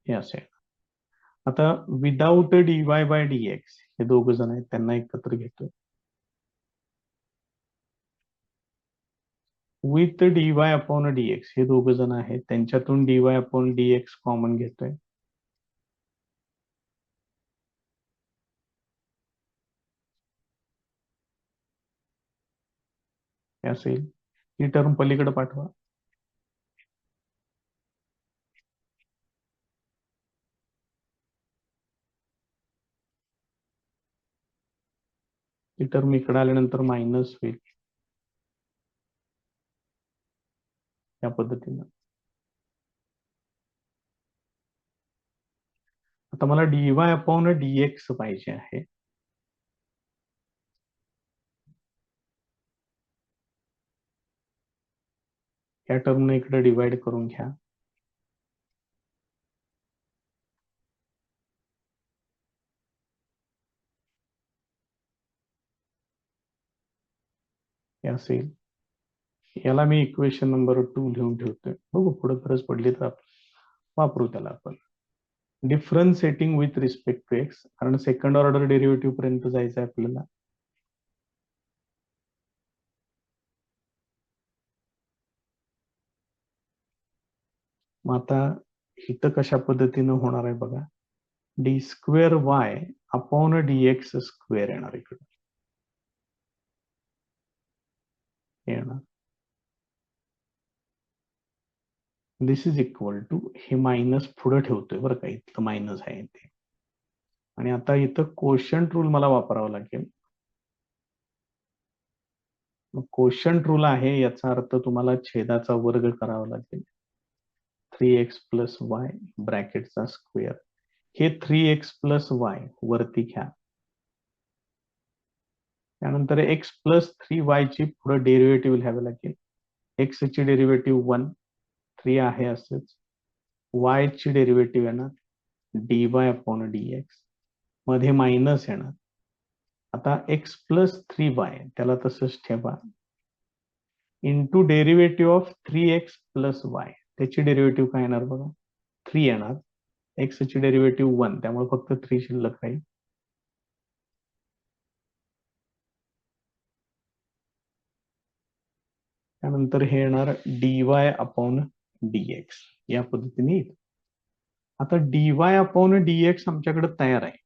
हे असे. आता विदाउट डीवाय बाय डीएक्स हे दोघ जण आहेत, त्यांना एकत्र घेतोय. विथ डीवाय अपॉन डीएक्स हे दोघ जण आहेत, त्यांच्यातून डीवाय अपॉन डीएक्स कॉमन घेतोय. हे असेल. ही टर्म पलीकडे पाठवा. ही टर्म इकडे आल्यानंतर मायनस होईल या पद्धतीनं. आता मला डीवाय अपॉन डीएक्स पाहिजे आहे. या टर्मने इकडे डिवाइड करून घ्या. हे असेल. याला मी इक्वेशन नंबर 2 लिहून ठेवतोय. बघू पुढे गरज पडली तर वापरू त्याला आपण. Differentiating with respect to x, कारण सेकंड ऑर्डर डेरिव्हेटिव्ह पर्यंत जायचं आहे आपल्याला. मग आता इथं कशा पद्धतीनं होणार आहे बघा. D square y upon d x square येणार इकडे. येणार. दिस इज इक्वल टू, हे मायनस पुढे ठेवतोय बरं का, इथं मायनस आहे ते. आणि आता इथं कोशंट रूल मला वापरावा लागेल. मग कोशंट रूल आहे, याचा अर्थ तुम्हाला छेदाचा वर्ग करावा लागेल. 3x प्लस वाय ब्रॅकेटचा स्क्वेअर. हे 3x प्लस वाय वरती घ्या. त्यानंतर x प्लस 3y ची पुढे डेरिव्हेटिव्ह लिहावी लागेल. x ची डेरिव्हेटिव्ह 1, 3 आहे असंच. y ची डेरिव्हेटिव्ह येणार dy अपॉन dx, मध्ये मायनस येणार. आता x प्लस 3y त्याला तसंच ठेवा, into derivative of 3x plus Y. त्याची डेरिव्हेटिव्ह काय येणार बघा, 3 येणार. x ची डेरिव्हेटिव्ह 1, त्यामुळे फक्त 3 शिल्लक राहील. त्यानंतर हे येणार dy अपॉन dx या पद्धतीने येईल. आता dy अपॉन dx आमच्याकडे तयार आहे.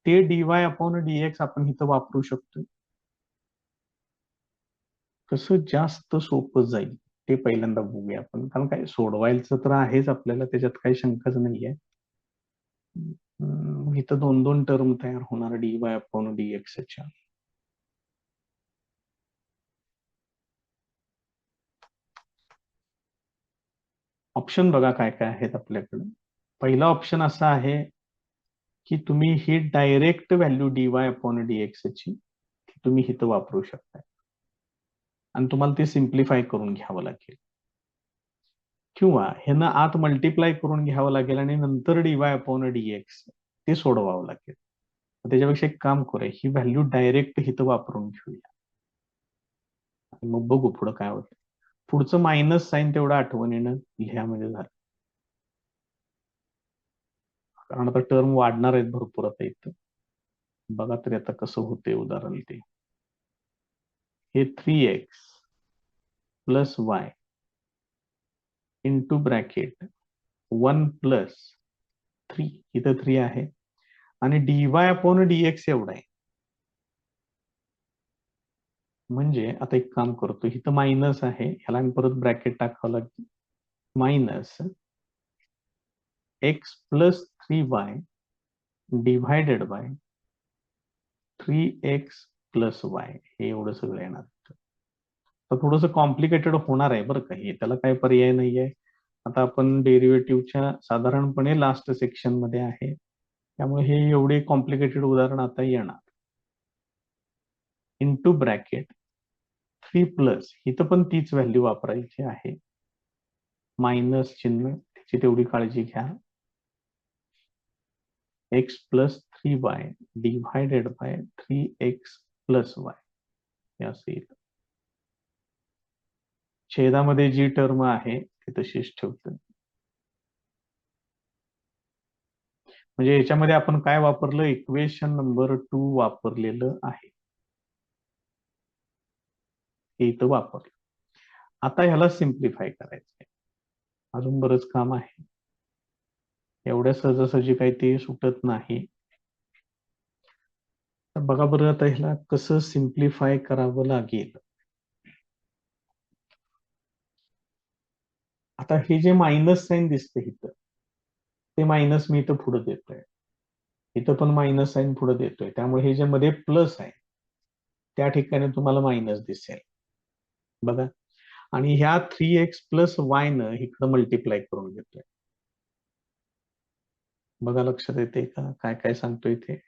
ते dy अपॉन dx आपण इथं वापरू शकतो. कसं जास्त सोपं जाईल ते पहिल्यांदा बघूया आपण, कारण काय सोडवायचं तर आहेच आपल्याला, त्याच्यात काही शंकाच नाहीये. इथं 2 टर्म तयार होणार dy अपॉन dx च्या. ऑप्शन बघा काय काय आहेत आपल्याकडे. पहिला ऑप्शन असा आहे की तुम्ही ही direct value dy upon dx ची तुम्ही इथं वापरू शकता, आणि तुम्हाला ते सिम्प्लिफाय करून घ्यावं लागेल. किंवा ह्यांना आत मल्टिप्लाय करून घ्यावं लागेल आणि नंतर dy अपॉन dx ते सोडवावं लागेल. त्याच्यापेक्षा एक काम करूया, ही व्हॅल्यू डायरेक्ट इथं वापरून घेऊया आणि मग बघू पुढं काय होतं. पुढचं मायनस साईन तेवढं आठवणीनं लिहा म्हणजे झालं, कारण आता टर्म वाढणार आहेत भरपूर आता इथं. बघा तरी आता कसं होते उदाहरण ते. हे 3x plus Y into bracket 1 plus 3, इथं 3 आहे, आणि dy अपॉन dx एवढा आहे. म्हणजे आता एक काम करतो, इथं मायनस आहे, ह्याला मी परत ब्रॅकेट टाकावं लागेल. Minus x plus 3y divided by 3x plus Y, हे एवढं सगळं येणार. तर थोडंसं कॉम्प्लिकेटेड होणार आहे बरं का हे, त्याला काही पर्याय नाहीये. आता आपण डेरिव्हेटिव्हच्या साधारणपणे लास्ट सेक्शन मध्ये आहे, त्यामुळे हे एवढे कॉम्प्लिकेटेड उदाहरण आता येणार. इंटू ब्रॅकेट 3 प्लस, इथं पण तीच व्हॅल्यू वापरायची आहे, मायनस चिन्ह त्याची तेवढी काळजी घ्या. x plus 3y divided by 3x plus Y हे असं येईल. छेदामध्ये जी टर्म आहे ती तशीच ठेवतो. म्हणजे याच्यामध्ये आपण काय वापरलं, इक्वेशन नंबर 2 वापरलेलं आहे, हे इथं वापरलं. आता ह्याला सिम्प्लिफाय करायचं आहे, अजून बरंच काम आहे, एवढ्या सहजासहजी काही ते सुटत नाही. तर बघा बरं आता ह्याला कसं सिम्प्लिफाय करावं लागेल. आता हे जे मायनस साईन दिसतं इथं, ते मायनस मी इथं पुढे देतोय, इथं पण मायनस साईन पुढे देतोय, त्यामुळे हे जे मध्ये प्लस आहे त्या ठिकाणी तुम्हाला मायनस दिसेल बघा. आणि ह्या 3x प्लस वाय न इकडं मल्टिप्लाय करून घेतोय बघा. लक्षात येते का काय काय सांगतोय इथे.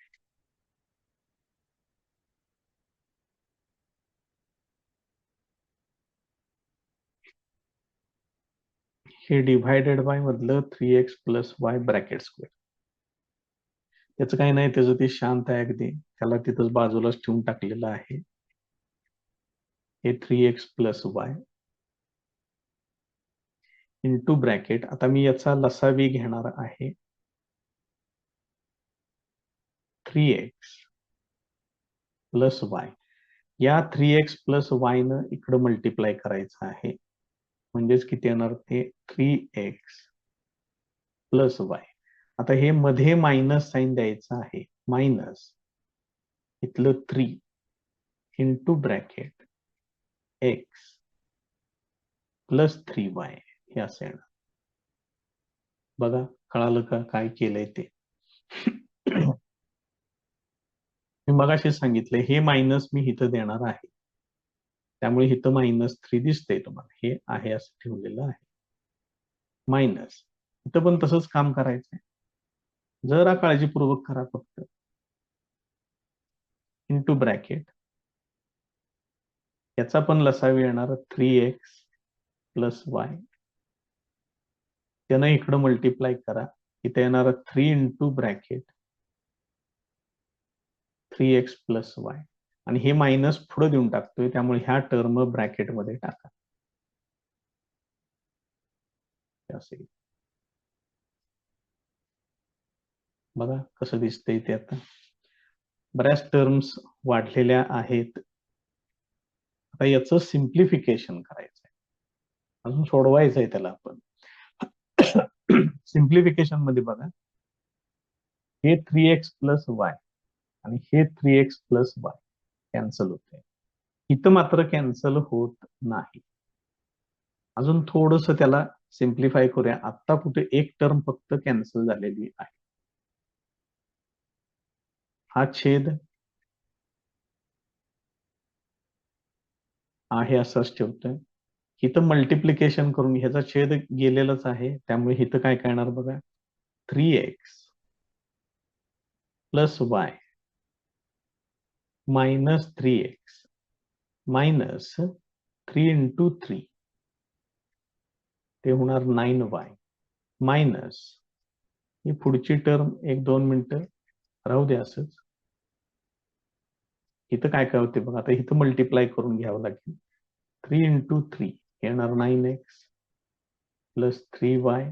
हे डिव्हायडेड बाय मधलं 3x plus Y bracket square, त्याचं काही नाही, त्याचं ते शांत आहे अगदी, त्याला तिथंच बाजूलाच ठेवून टाकलेलं आहे. हे 3x plus Y into bracket, आता मी याचा लसावी घेणार आहे, 3x प्लस वाय. या 3x प्लस वाय न इकडं मल्टिप्लाय करायचं आहे, म्हणजेच किती येणार ते 3x प्लस वाय. आता हे मध्ये मायनस साईन द्यायचं आहे, मायनस इथलं 3 into bracket x plus 3y हे असं येणार. बघा कळालं का काय केलंय ते. मी मगाशी सांगितलंय हे मायनस मी इथं देणार आहे, त्यामुळे इथं -3 दिसतंय तुम्हाला, हे आहे असं ठेवलेलं आहे मायनस. इथं पण तसंच काम करायचंय, जरा काळजीपूर्वक करा फक्त. इंटू ब्रॅकेट, याचा पण लसावी येणार 3x प्लस वाय, त्यानं इकडं मल्टिप्लाय करा, इथे येणार 3 into bracket 3x plus Y, आणि हे मायनस पुढे देऊन टाकतोय, त्यामुळे ह्या टर्म ब्रॅकेटमध्ये टाका असेल. बघा कसं दिसतंय ते. आता बऱ्याच टर्म्स वाढलेल्या आहेत. आता याचं सिम्प्लिफिकेशन करायचंय, अजून सोडवायचंय त्याला आपण. सिम्प्लिफिकेशन मध्ये बघा, हे 3x प्लस वाय आणि हे 3x प्लस वाय कॅन्सल होते, इथं मात्र कॅन्सल होत नाही. अजून थोडस त्याला सिम्प्लिफाय करूया. आता कुठे एक टर्म फक्त कॅन्सल झालेली आहे, हा छेद आहे असंच ठेवतोय. इथं मल्टिप्लिकेशन करून ह्याचा छेद गेलेलाच आहे, त्यामुळे इथं काय करणार बघा, 3x plus y minus 3x minus 3 into 3 ते होणार 9y मायनस ही पुढची टर्म 1-2 मिनिटं राहू दे असंच. इथं काय काय होते बघा, आता इथं मल्टिप्लाय करून घ्यावं लागेल. 3 इंटू 3 येणार 9x plus 3y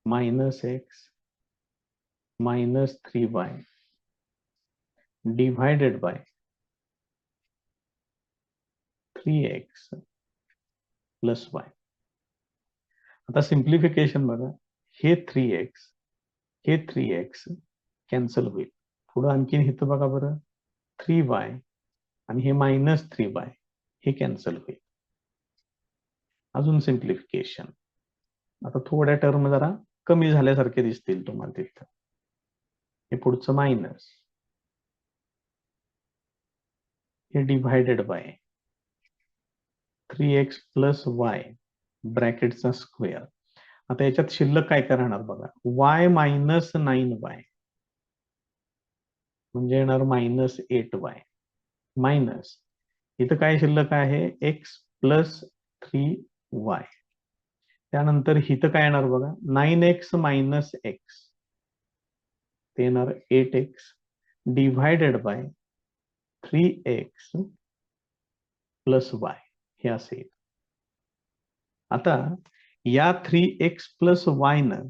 minus x minus 3y divided by 3x plus Y. आता सिम्प्लिफिकेशन बघा, हे 3x कॅन्सल होईल, पुढं आणखीन इथं बघा बरं 3y आणि हे मायनस 3y हे कॅन्सल होईल. अजून सिम्प्लिफिकेशन, आता थोड्या टर्म जरा कमी झाल्यासारखे दिसतील तुम्हाला तिथं. हे पुढचं मायनस, हे divided by 3x plus y ब्रॅकेटचा स्क्वेअर. आता याच्यात शिल्लक काय काय राहणार बघा, y मायनस 9y म्हणजे येणार -8y मायनस इथं काय शिल्लक आहे, x प्लस 3y. त्यानंतर इथं काय येणार बघा, 9x मायनस x ते येणार 8x divided by 3x plus Y हे असेल. आता या 3x प्लस वाय न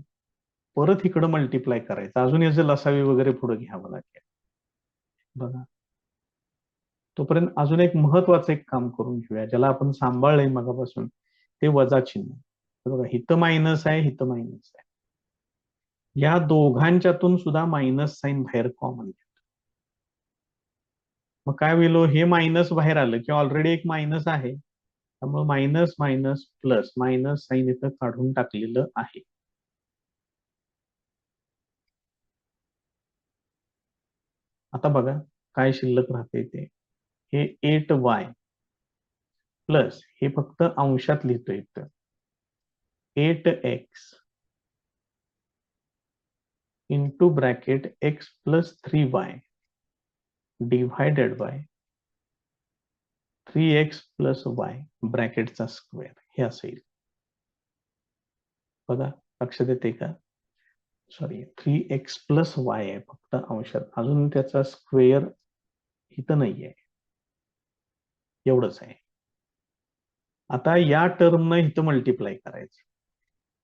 परत इकडं मल्टिप्लाय करायचं, अजून याचे लसावी वगैरे पुढे घ्यावं लागेल. बघा, तोपर्यंत अजून एक महत्वाचं एक काम करून घेऊया, ज्याला आपण सांभाळलंय मगापासून, ते वजा चिन्ह. बघा, हिथं मायनस आहे, हिथं मायनस आहे. या दोघांच्यातून सुद्धा मायनस साईन बाहेर कॉमन घ्या. मग काय होईल, हे मायनस बाहेर आलं की ऑलरेडी एक मायनस आहे, त्यामुळे minus minus plus, minus sign इथं काढून टाकलेलं आहे. आता बघा काय शिल्लक राहते ते, हे 8y प्लस, हे फक्त अंशात लिहितोय इथं, 8x into bracket x plus 3y divided by 3x plus y ब्रॅकेटचा स्क्वेअर, हे असेल. बघा लक्षात येते का, सॉरी 3x प्लस वाय आहे फक्त अंशात, अजून त्याचा स्क्वेअर इथं नाहीये, एवढंच आहे. आता या टर्मनं इथं मल्टिप्लाय करायचं,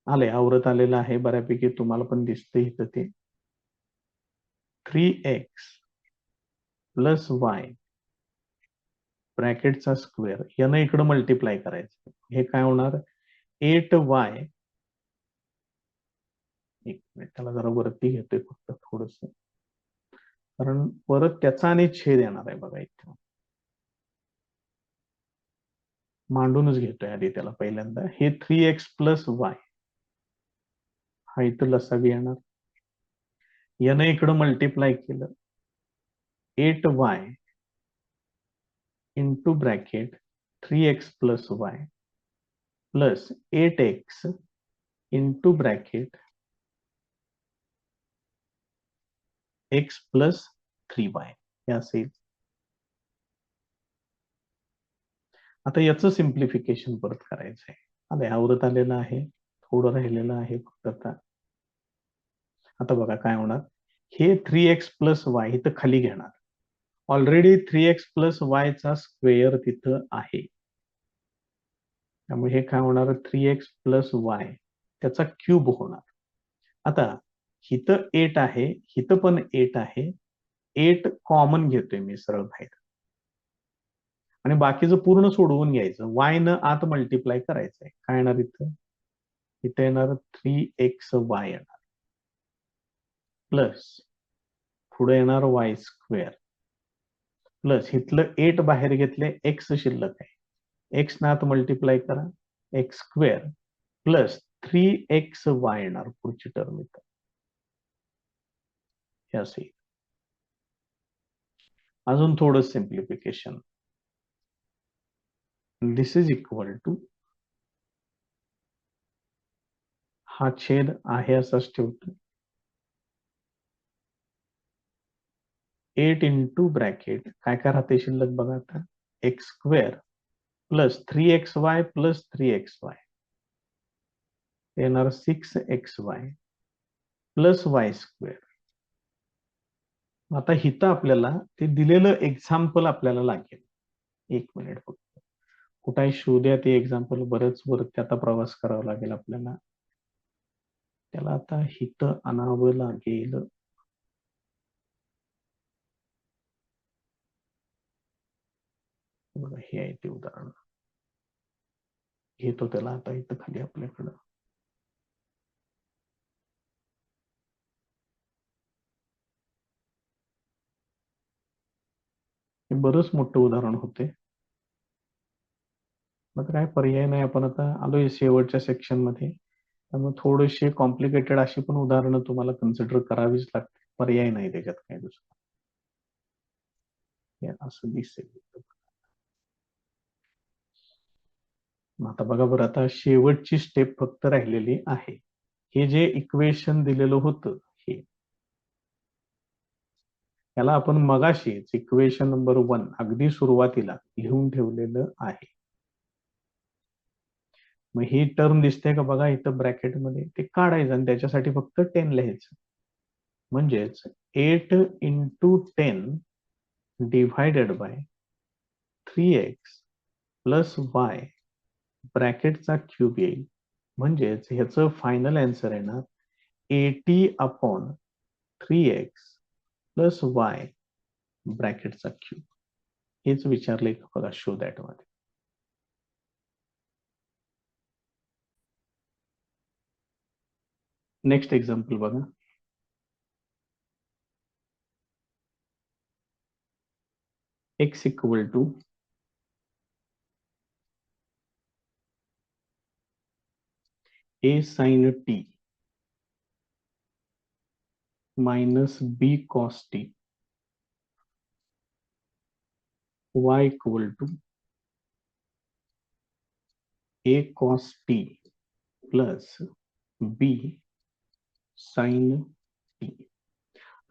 आले आवरत आलेलं आहे बऱ्यापैकी, तुम्हाला पण दिसते इथं ते 3x प्लस वाय ब्रॅकेटचा स्क्वेअर, यानं इकडं मल्टिप्लाय करायचं, हे काय होणार 8y, एक मिनिट त्याला जरा वरती घेतोय फक्त थोडस, कारण परत त्याचा आणि छेद येणार आहे. बघा इथे मांडूनच घेतोय आधी त्याला पहिल्यांदा, हे 3x प्लस वाय, हा इथं लसावी येणार, यानं इकडं मल्टिप्लाय केलं 8y into bracket 3x plus y plus 8x into bracket x plus 3y, हे असेल. आता याचं सिम्प्लिफिकेशन परत करायचं आहे, आले आवरत आलेलं आहे, थोडं राहिलेलं आहे फक्त. आता बघा काय होणार, हे 3x प्लस वाय इथं खाली घेणार, ऑलरेडी 3x प्लस वाय चा स्क्वेअर तिथं आहे, त्यामुळे हे काय होणार 3x प्लस वाय त्याचा क्यूब होणार. आता हिथं 8 आहे, हिथं पण 8 आहे, 8 कॉमन घेतोय मी सरळ बाहेर, आणि बाकीचं पूर्ण सोडवून घ्यायचं, y न आत मल्टिप्लाय करायचंय. काय येणार इथं, इथं येणार 3xy येणार प्लस पुढे येणार y स्क्वेअर प्लस इथलं 8 बाहेर घेतले, x शिल्लक आहे, x न आत मल्टिप्लाय करा, x स्क्वेअर प्लस 3xy येणार पुढची टर्म इथं, हे असेल. अजून थोडं simplification, this is equal to, हा छेद आहे असाच ठेवतो, 8 इंटू ब्रॅकेट काय काय राहते शिल्लक बघा आता, x square plus 3xy plus 3xy येणार 6xy प्लस वाय स्क्वेअर. आता हिथं आपल्याला ते दिलेलं एक्झाम्पल आपल्याला लागेल, एक मिनिट फक्त कुठे शोध्या ते एक्झाम्पल, बरंच वरती आता प्रवास करावा लागेल आपल्याला, त्याला आता हिथं आणावं लागेल. बघा हे आहे ते उदाहरण, घेतो त्याला आता इथं खाली आपल्याकडं, हे बरंच मोठं उदाहरण होते. मग काय पर्याय नाही, आपण आता आलोय शेवटच्या सेक्शन मध्ये, त्यामुळे थोडेसे कॉम्प्लिकेटेड अशी पण उदाहरणं तुम्हाला कन्सिडर करावीच लागते, पर्याय नाही त्याच्यात काय दुसरं, हे असं दिसेल. आता बघा बरं, आता शेवटची स्टेप फक्त राहिलेली आहे, हे जे इक्वेशन दिलेलं होतं हे, याला आपण मगाशीच इक्वेशन नंबर 1 अगदी सुरुवातीला लिहून ठेवलेलं आहे. मग ही टर्म दिसते का बघा इथं ब्रॅकेटमध्ये, ते काढायचं आणि त्याच्यासाठी फक्त 10 लिहायचं, म्हणजेच 8 into 10 divided by 3x plus y ब्रॅकेटचा क्यूब येईल, म्हणजेच ह्याचं फायनल आन्सर येणार 80/3x प्लस y ब्रॅकेटचा क्यूब. हेच विचारले बघा शो दॅट मध्ये. नेक्स्ट एक्झाम्पल बघा. x equal to a sin t minus b cos t, y equal to a cos t plus b sin t.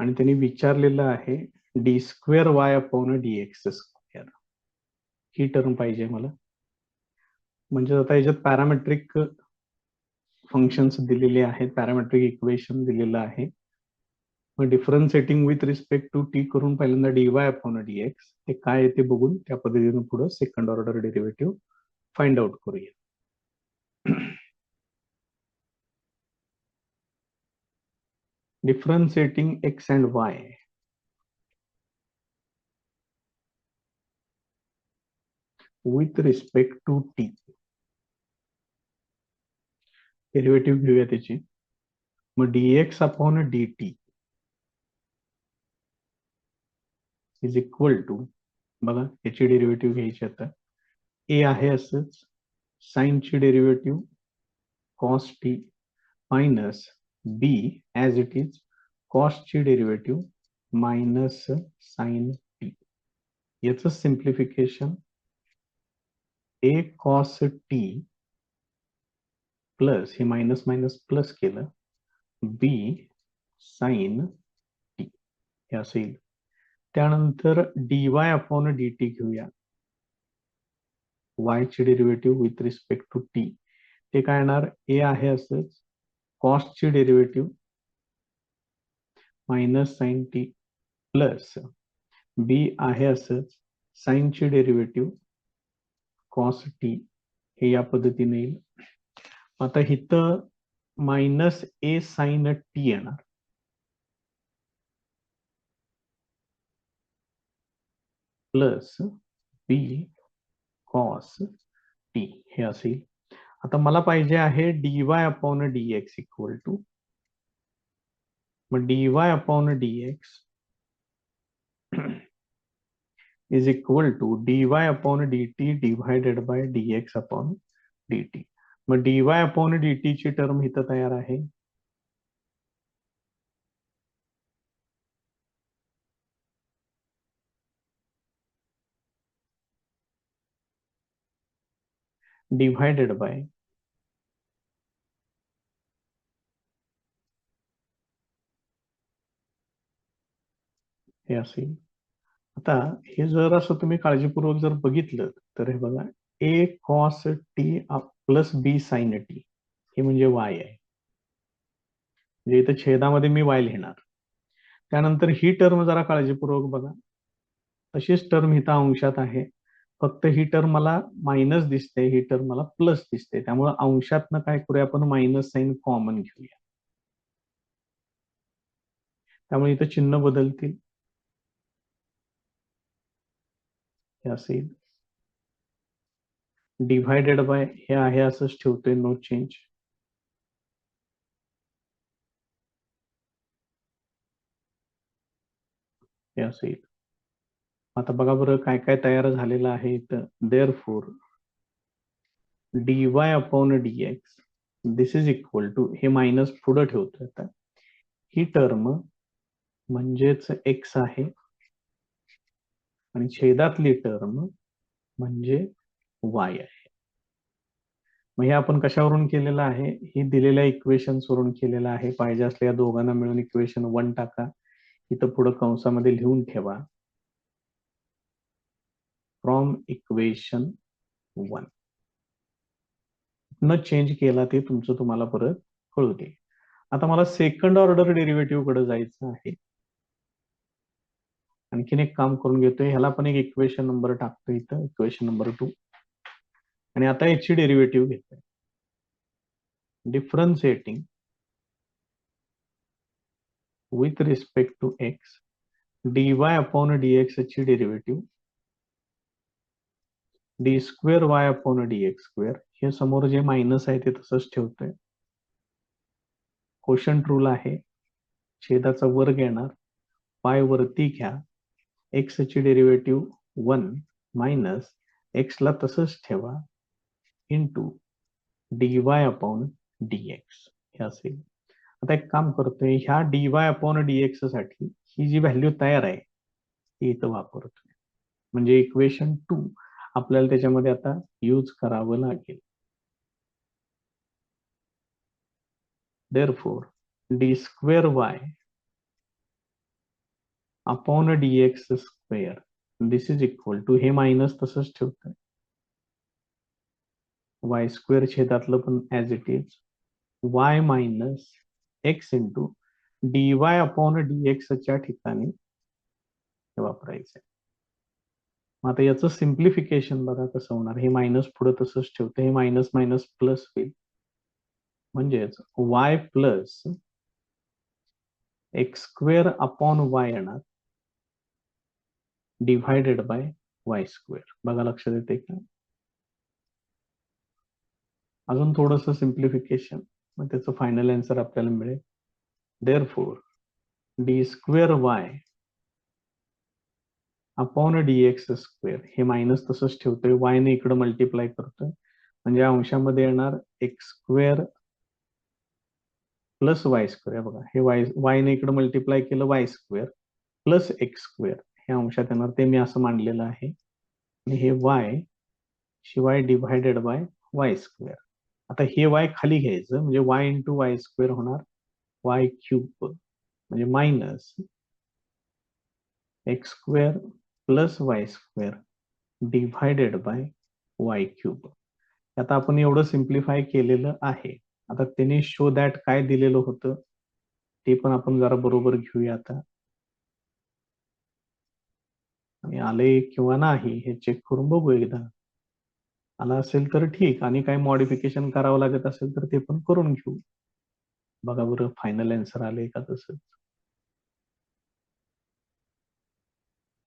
आणि त्यांनी विचारलेलं आहे d square y upon d x square. ही term पाहिजे मला. म्हणजे आता याच्यात पॅरामेट्रिक फंक्शन्स दिलेले आहेत, पॅरामेट्रिक इक्वेशन दिलेलं आहे. मग differentiating with respect to t करून पहिल्यांदा d y upon d x हे काय आहे ते बघून त्या पद्धतीने पुढे second order derivative find out करूया. Differentiating x and y with respect to t. Derivative घेऊया त्याची. मग dx upon dt is equal to, बघा याची डेरिव्हेटिव्ह घ्यायची आता. a आहे असंच, साइन ची derivative cos t minus b as it is cos ची डेरिव्हेटिव्ह मायनस साइन t. याचं simplification a cos t plus हे मायनस मायनस प्लस केलं b साइन t हे असेल. त्यानंतर dy अपॉन dt घेऊया. y ची derivative with respect to t ते काय येणार, a आहे असंच, cos ची derivative minus sine t plus b आहे असंच, साइन ची डेरिव्हेटिव्ह cos t हे या पद्धतीने येईल. आता इथं मायनस a साइन t येणार प्लस b cos t हे असेल. आता मला पाहिजे आहे dy upon dx equal to, मग dy upon dx is equal to dy upon dt divided by dx upon dt. मग dy अपॉन dt ची टर्म इथं तयार आहे. डिवायडेड बाय हे असेल. आता हे जर असं तुम्ही काळजीपूर्वक जर बघितलं तर हे बघा, a cos t plus b sin t हे म्हणजे y आहे. म्हणजे इथं छेदामध्ये मी y लिहिणार. त्यानंतर ही टर्म जरा काळजीपूर्वक बघा, तशीच टर्म इथं अंशात आहे, फक्त ही टर्म मला मायनस दिसते, ही टर्म मला प्लस दिसते. त्यामुळे अंशातनं काय करूया आपण, मायनस साइन कॉमन घेऊया. त्यामुळे इथं चिन्ह बदलतील, हे असेल. डिवायडेड बाय हे आहे असंच ठेवतोय, नो चेंज. हे असेल. आता बघा बरं काय काय तयार झालेलं आहे इथं. Therefore dy upon dx this is equal to, हे मायनस पुढे ठेवतोय आता, ही टर्म म्हणजेच x आहे आणि छेदातली टर्म म्हणजे y आहे. मग हे आपण कशावरून केलेलं आहे, ही दिलेल्या इक्वेशन्स वरून केलेलं आहे. पाहिजे असल्या दोघांना मिळून इक्वेशन 1 टाका, इथं पुढे कंसामध्ये लिहून ठेवा, फ्रॉम इक्वेशन 1 न चेंज केला ते तुमचं तुम्हाला परत कळू दे. आता मला सेकंड ऑर्डर डेरिव्हेटिव्ह कडे जायचं आहे. आणखीन एक काम करून घेतोय, ह्याला पण एक इक्वेशन नंबर टाकतो इथं, इक्वेशन नंबर 2. आणि आता याची डेरिव्हेटिव्ह घेतोय. Differentiating with respect to x dy upon dx ची derivative d square y upon dx square, हे समोर जे मायनस आहे ते तसंच ठेवतोय. कोशंट रूल आहे, छेदाचा वर्ग येणार, y वरती घ्या, x ची डेरिव्हेटिव्ह 1 मायनस x ला तसंच ठेवा इंटू dy अपॉन dx हे असेल. आता एक काम करतोय, ह्या dy अपॉन dx साठी ही जी व्हॅल्यू तयार आहे ती इथं वापरतोय. म्हणजे इक्वेशन 2 आपल्याला त्याच्यामध्ये आता यूज करावं लागेल. Therefore, d square y upon dx square this is equal to, हे मायनस तसंच ठेवतोय, वाय स्क्वेअर छेदातलं पण as it is, y minus x into d y upon dx च्या ठिकाणी हे वापरायचंय. आता याचं सिम्प्लिफिकेशन बघा कसं होणार, हे मायनस पुढे तसंच ठेवतं, हे मायनस मायनस प्लस होईल, म्हणजेच Y plus x square upon Y येणार डिव्हायडेड बाय वाय स्क्वेअर. बघा लक्षात येते का? अजून थोडंसं सिम्प्लिफिकेशन, मग त्याचं फायनल आन्सर आपल्याला मिळेल. Therefore D square y upon dx square, हे मायनस तसंच ठेवतोय, वाय ने इकडे मल्टिप्लाय करतोय, म्हणजे अंशामध्ये येणार x square plus y square. बघा हे वाय ने इकडे मल्टिप्लाय केलं, Y square plus x square हे अंशात येणार, ते मी असं मांडलेलं आहे. आणि हे वाय शिवाय डिव्हायडेड बाय वाय स्क्वेअर. आता हे वाय खाली घ्यायचं, म्हणजे वाय इंटू वाय स्क्वेअर होणार वाय क्यूब, म्हणजे minus x square plus y square divided by Y cube. आता आपण एवढं सिम्प्लिफाय केलेलं आहे. आता त्याने शो दॅट काय दिलेलं होतं ते पण आपण जरा बरोबर घेऊया आता, आणि आले किंवा नाही हे चेक करून बघू एकदा. आला असेल तर ठीक, आणि काही मॉडिफिकेशन करावं लागत असेल तर ते पण करून घेऊ. बघा बरं फायनल आन्सर आले का तसं.